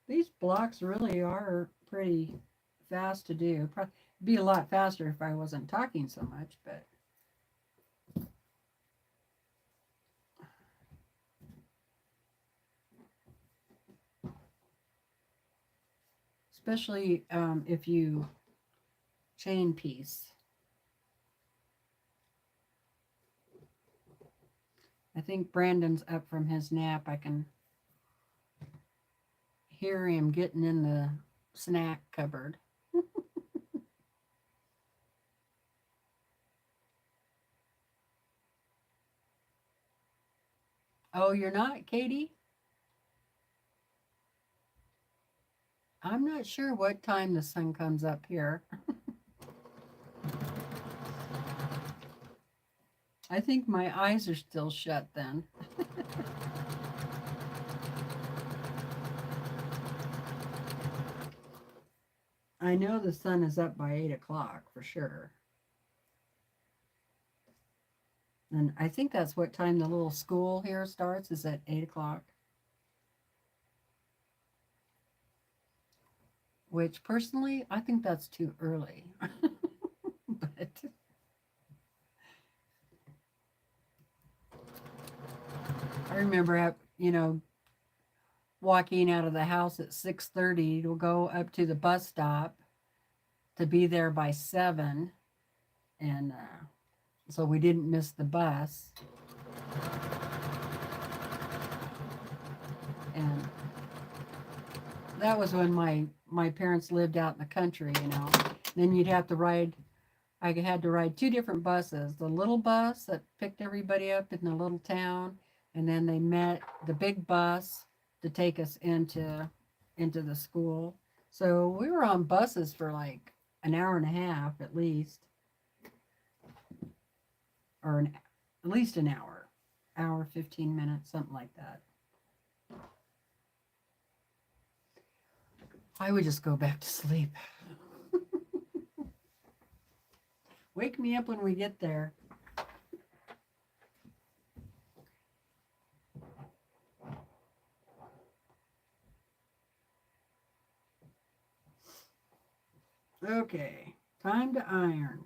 S1: These blocks really are pretty fast to do. Probably be a lot faster if I wasn't talking so much, but especially if you chain piece. I think Brandon's up from his nap. I can hear him getting in the snack cupboard. Oh, you're not, Katie? I'm not sure what time the sun comes up here. I think my eyes are still shut then. I know the sun is up by 8 o'clock for sure. And I think that's what time the little school here starts, is at 8 o'clock. Which personally, I think that's too early. But I remember, walking out of the house at 6:30 to go up to the bus stop to be there by 7. And so we didn't miss the bus. And that was when my parents lived out in the country, Then you'd have to ride. I had to ride 2 different buses. The little bus that picked everybody up in the little town, and then they met the big bus to take us into the school. So we were on buses for like an hour and a half at least, or at least an hour 15 minutes, something like that. I would just go back to sleep. Wake me up when we get there. Okay, time to iron.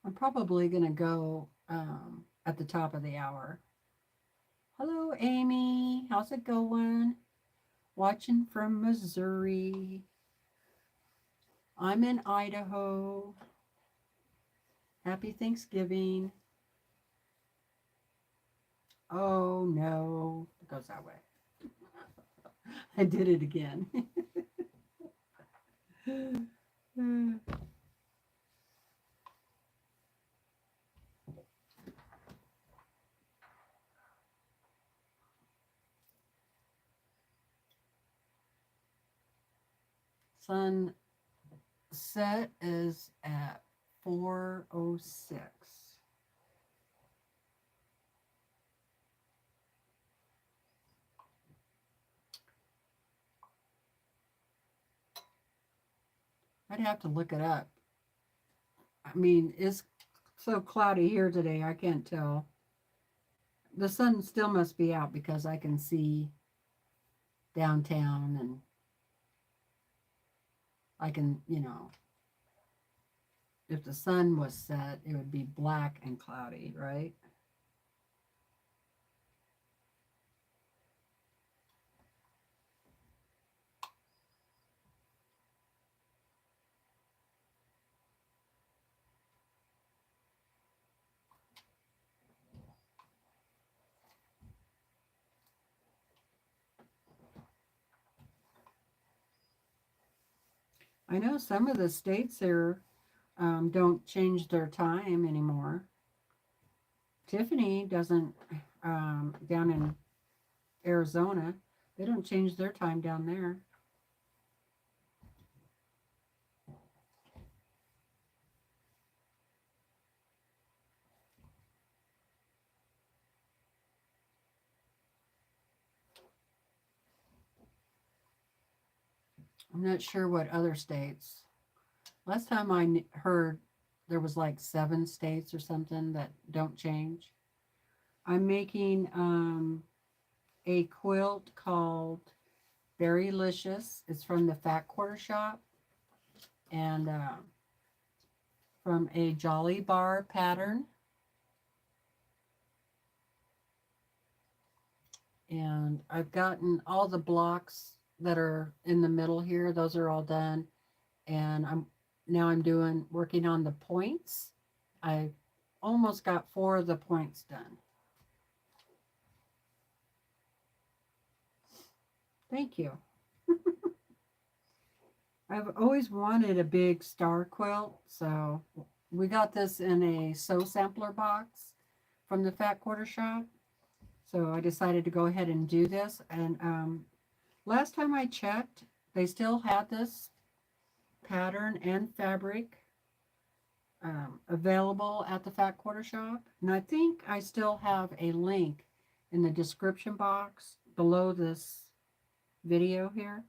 S1: I'm probably going to go at the top of the hour. Hello, Amy. How's it going? Watching from Missouri. I'm in Idaho. Happy Thanksgiving. Oh, no. It goes that way. I did it again. Sunset is at 4:06. I'd have to look it up. I mean, it's so cloudy here today, I can't tell. The sun still must be out because I can see downtown, and I can, if the sun was set, it would be black and cloudy, right? I know some of the states here don't change their time anymore. Tiffany doesn't, down in Arizona, they don't change their time down there. I'm not sure what other states. Last time I heard, there was like 7 states or something that don't change. I'm making a quilt called Berrylicious. It's from the Fat Quarter Shop, and from a Jolly Bar pattern. And I've gotten all the blocks that are in the middle here. Those are all done. And I'm working on the points. I almost got 4 of the points done. Thank you. I've always wanted a big star quilt, so we got this in a sew sampler box from the Fat Quarter Shop. So I decided to go ahead and do this. And last time I checked, they still had this pattern and fabric available at the Fat Quarter Shop. And I think I still have a link in the description box below this video here.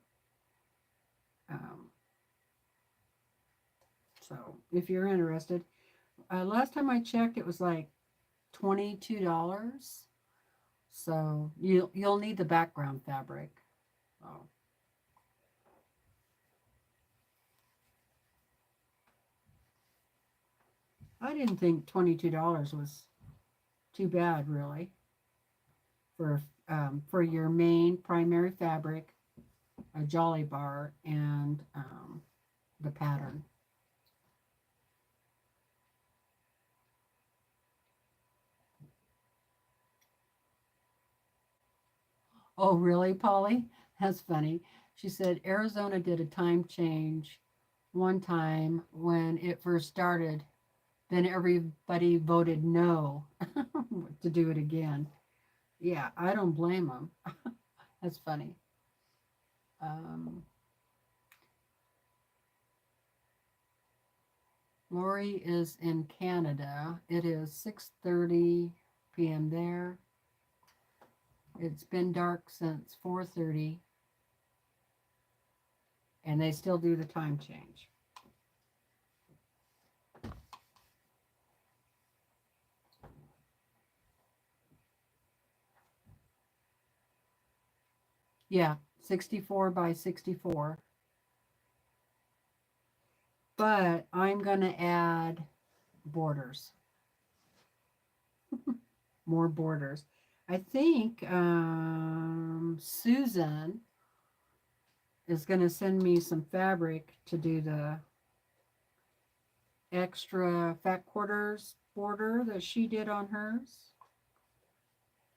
S1: So if you're interested, last time I checked, it was like $22. So you'll need the background fabric. Oh. I didn't think $22 was too bad, really, for your main primary fabric, a Jolly Bar, and the pattern. Oh, really, Polly? That's funny. She said Arizona did a time change one time when it first started. Then everybody voted no to do it again. Yeah, I don't blame them. That's funny. Lori is in Canada. It is 6:30 p.m. there. It's been dark since 4:30, and they still do the time change. Yeah, 64 by 64. But I'm going to add borders. More borders. I think Susan is going to send me some fabric to do the extra fat quarters border that she did on hers.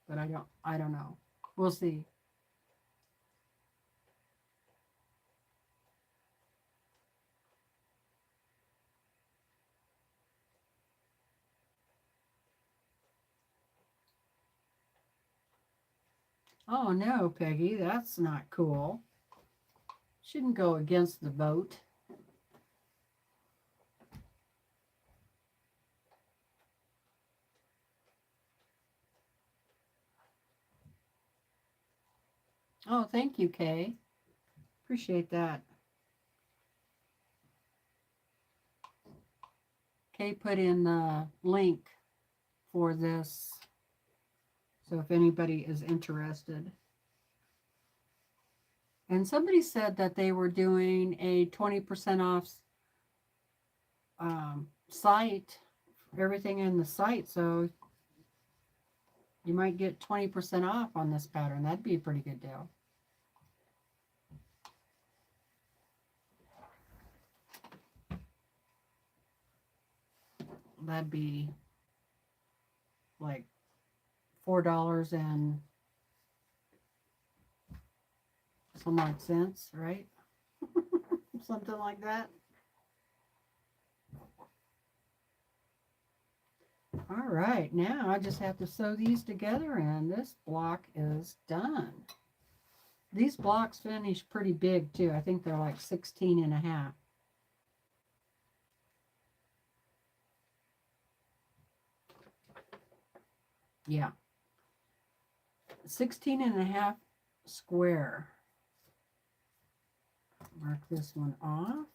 S1: But I don't know. We'll see. Oh no, Peggy, that's not cool. Shouldn't go against the vote. Oh, thank you, Kay. Appreciate that. Kay put in the link for this, so if anybody is interested. And somebody said that they were doing a 20% off site, everything in the site, so you might get 20% off on this pattern. That'd be a pretty good deal. That'd be like $4 and some odd cents, right? Something like that. All right, now I just have to sew these together and this block is done. These blocks finish pretty big too. I think they're like 16 and a half. Yeah. 16 and a half square. Mark this one off.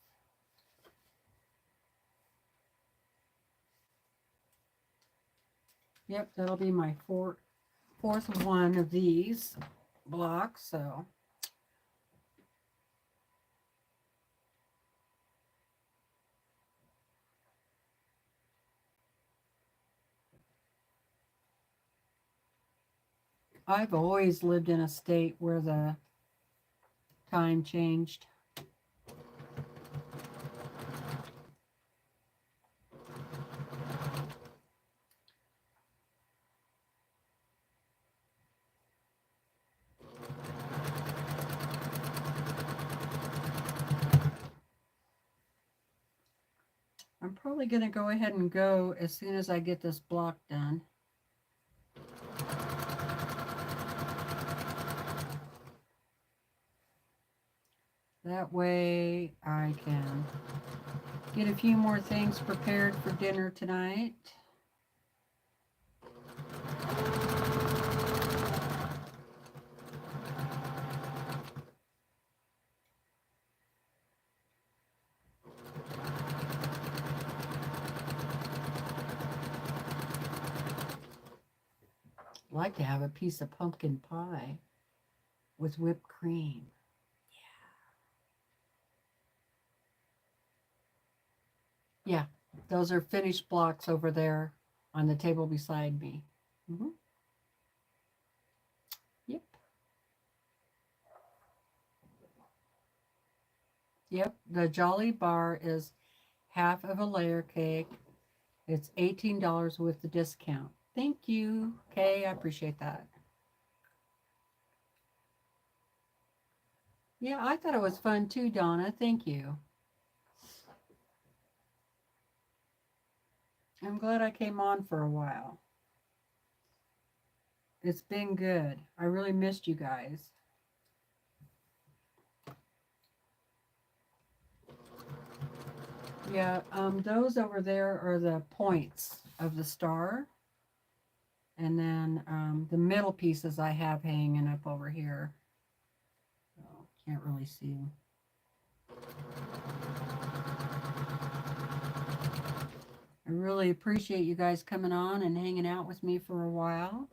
S1: Yep, that'll be my fourth one of these blocks. So I've always lived in a state where the time changed. I'm probably going to go ahead and go as soon as I get this block done. That way I can get a few more things prepared for dinner tonight. I'd like to have a piece of pumpkin pie with whipped cream. Yeah, those are finished blocks over there on the table beside me. Yep. Yep, the Jolly Bar is half of a layer cake. It's $18 with the discount. Thank you, Kay. I appreciate that. Yeah, I thought it was fun too, Donna. Thank you. I'm glad I came on for a while. It's been good. I really missed you guys. Yeah, those over there are the points of the star. And then the middle pieces I have hanging up over here. Oh, can't really see them. I really appreciate you guys coming on and hanging out with me for a while.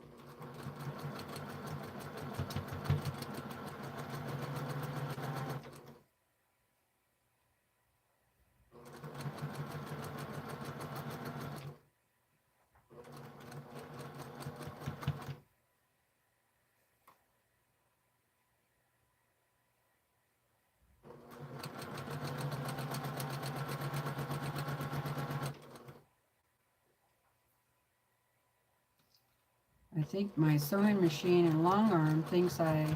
S1: I think my sewing machine and Longarm thinks I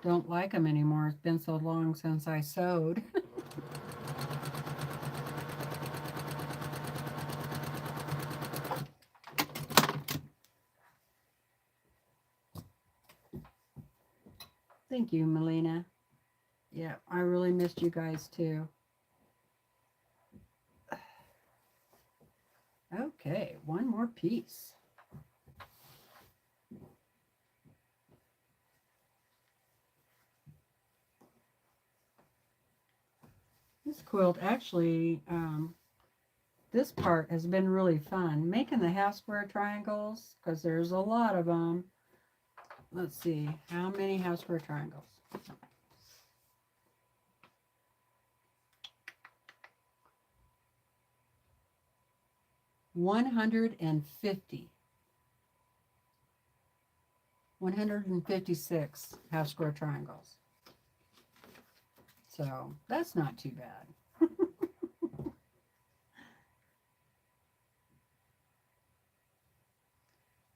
S1: don't like them anymore. It's been so long since I sewed. Thank you, Melina. Yeah, I really missed you guys too. Okay, one more piece. This quilt actually, this part has been really fun. Making the half square triangles, because there's a lot of them. Let's see, how many half square triangles? 150. 156 half square triangles. So that's not too bad.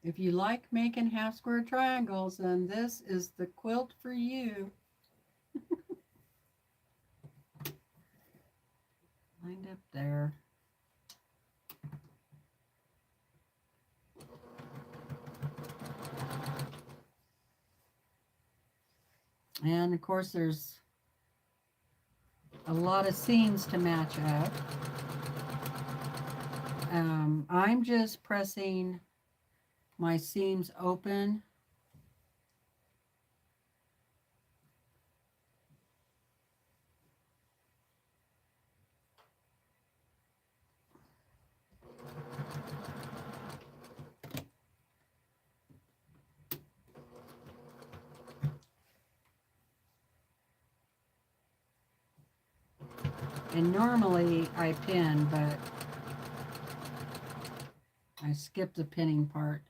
S1: If you like making half square triangles, then this is the quilt for you. Lined up there. And of course there's a lot of seams to match up. I'm just pressing my seams open. And normally I pin, but I skipped the pinning part.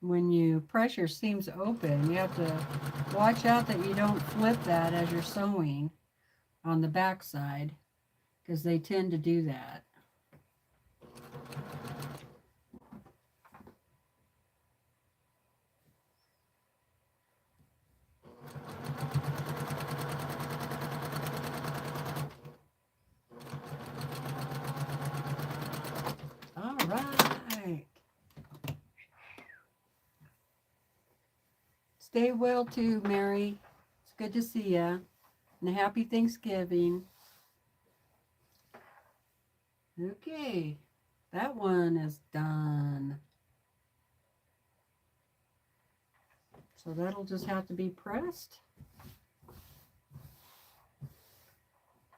S1: When you press your seams open, you have to watch out that you don't flip that as you're sewing on the back side, because they tend to do that. All right. Stay well too, Mary. It's good to see you. And a happy Thanksgiving. Okay, that one is done. So that'll just have to be pressed.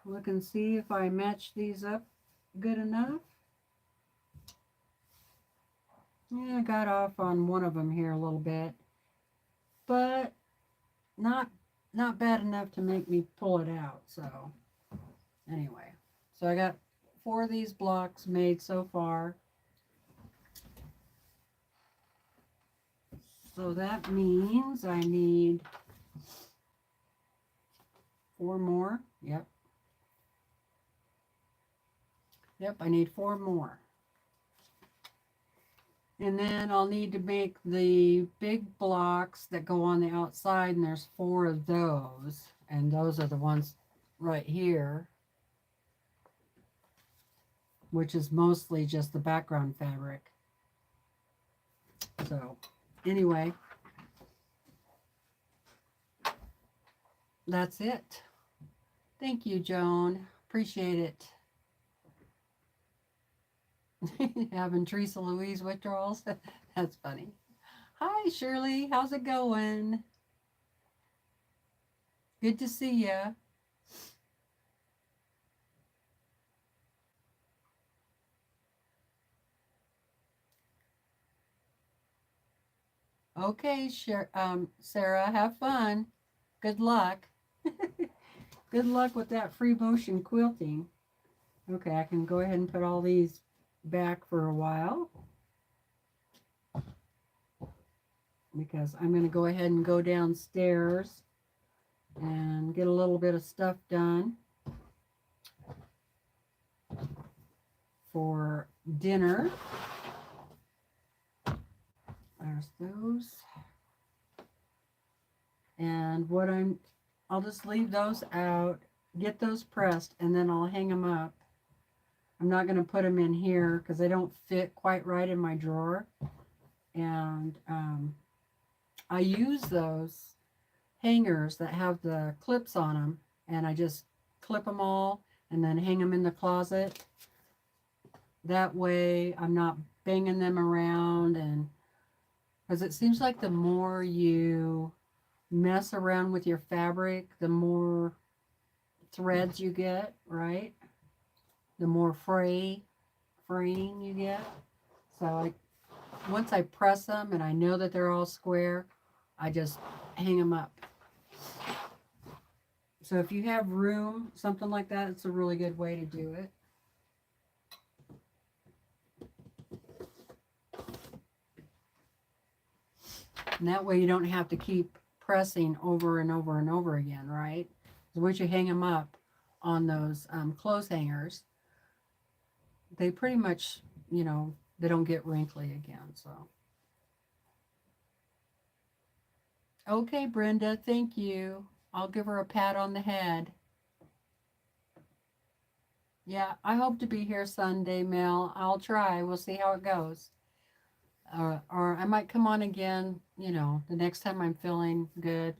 S1: Look and see if I match these up good enough. Yeah, I got off on one of them here a little bit, but not bad enough to make me pull it out. So anyway, so I got 4 of these blocks made so far. So that means I need 4 more. Yep. Yep, I need 4 more. And then I'll need to make the big blocks that go on the outside, and there's 4 of those. And those are the ones right here, which is mostly just the background fabric. So anyway, that's it. Thank you, Joan. Appreciate it. Having TeresaLouise withdrawals. That's funny. Hi, Shirley. How's it going? Good to see you. Okay, Sarah, have fun. Good luck. Good luck with that free motion quilting. Okay, I can go ahead and put all these back for a while, because I'm going to go ahead and go downstairs and get a little bit of stuff done for dinner. There's those. And I'll just leave those out, get those pressed, and then I'll hang them up. I'm not going to put them in here because they don't fit quite right in my drawer. And I use those hangers that have the clips on them, and I just clip them all and then hang them in the closet. That way I'm not banging them around, and because it seems like the more you mess around with your fabric, the more threads you get, right? The more fraying you get. So once I press them and I know that they're all square, I just hang them up. So if you have room, something like that, it's a really good way to do it. And that way you don't have to keep pressing over and over and over again, right? So once you hang them up on those clothes hangers, they pretty much, you know, they don't get wrinkly again. So okay, Brenda, thank you. I'll give her a pat on the head. Yeah, I hope to be here Sunday, Mel. I'll try. We'll see how it goes. Or I might come on again, you know, the next time I'm feeling good.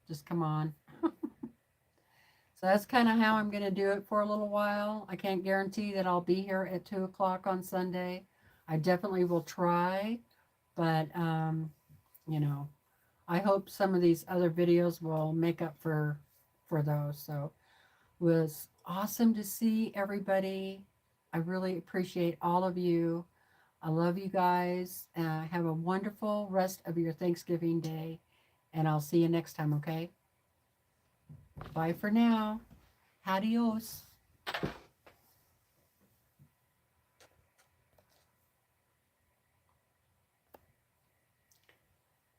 S1: Just come on. So that's kind of how I'm going to do it for a little while. I can't guarantee that I'll be here at 2 o'clock on Sunday. I definitely will try, but, you know, I hope some of these other videos will make up for those. So it was awesome to see everybody. I really appreciate all of you. I love you guys. Have a wonderful rest of your Thanksgiving day. And I'll see you next time, okay? Bye for now. Adios.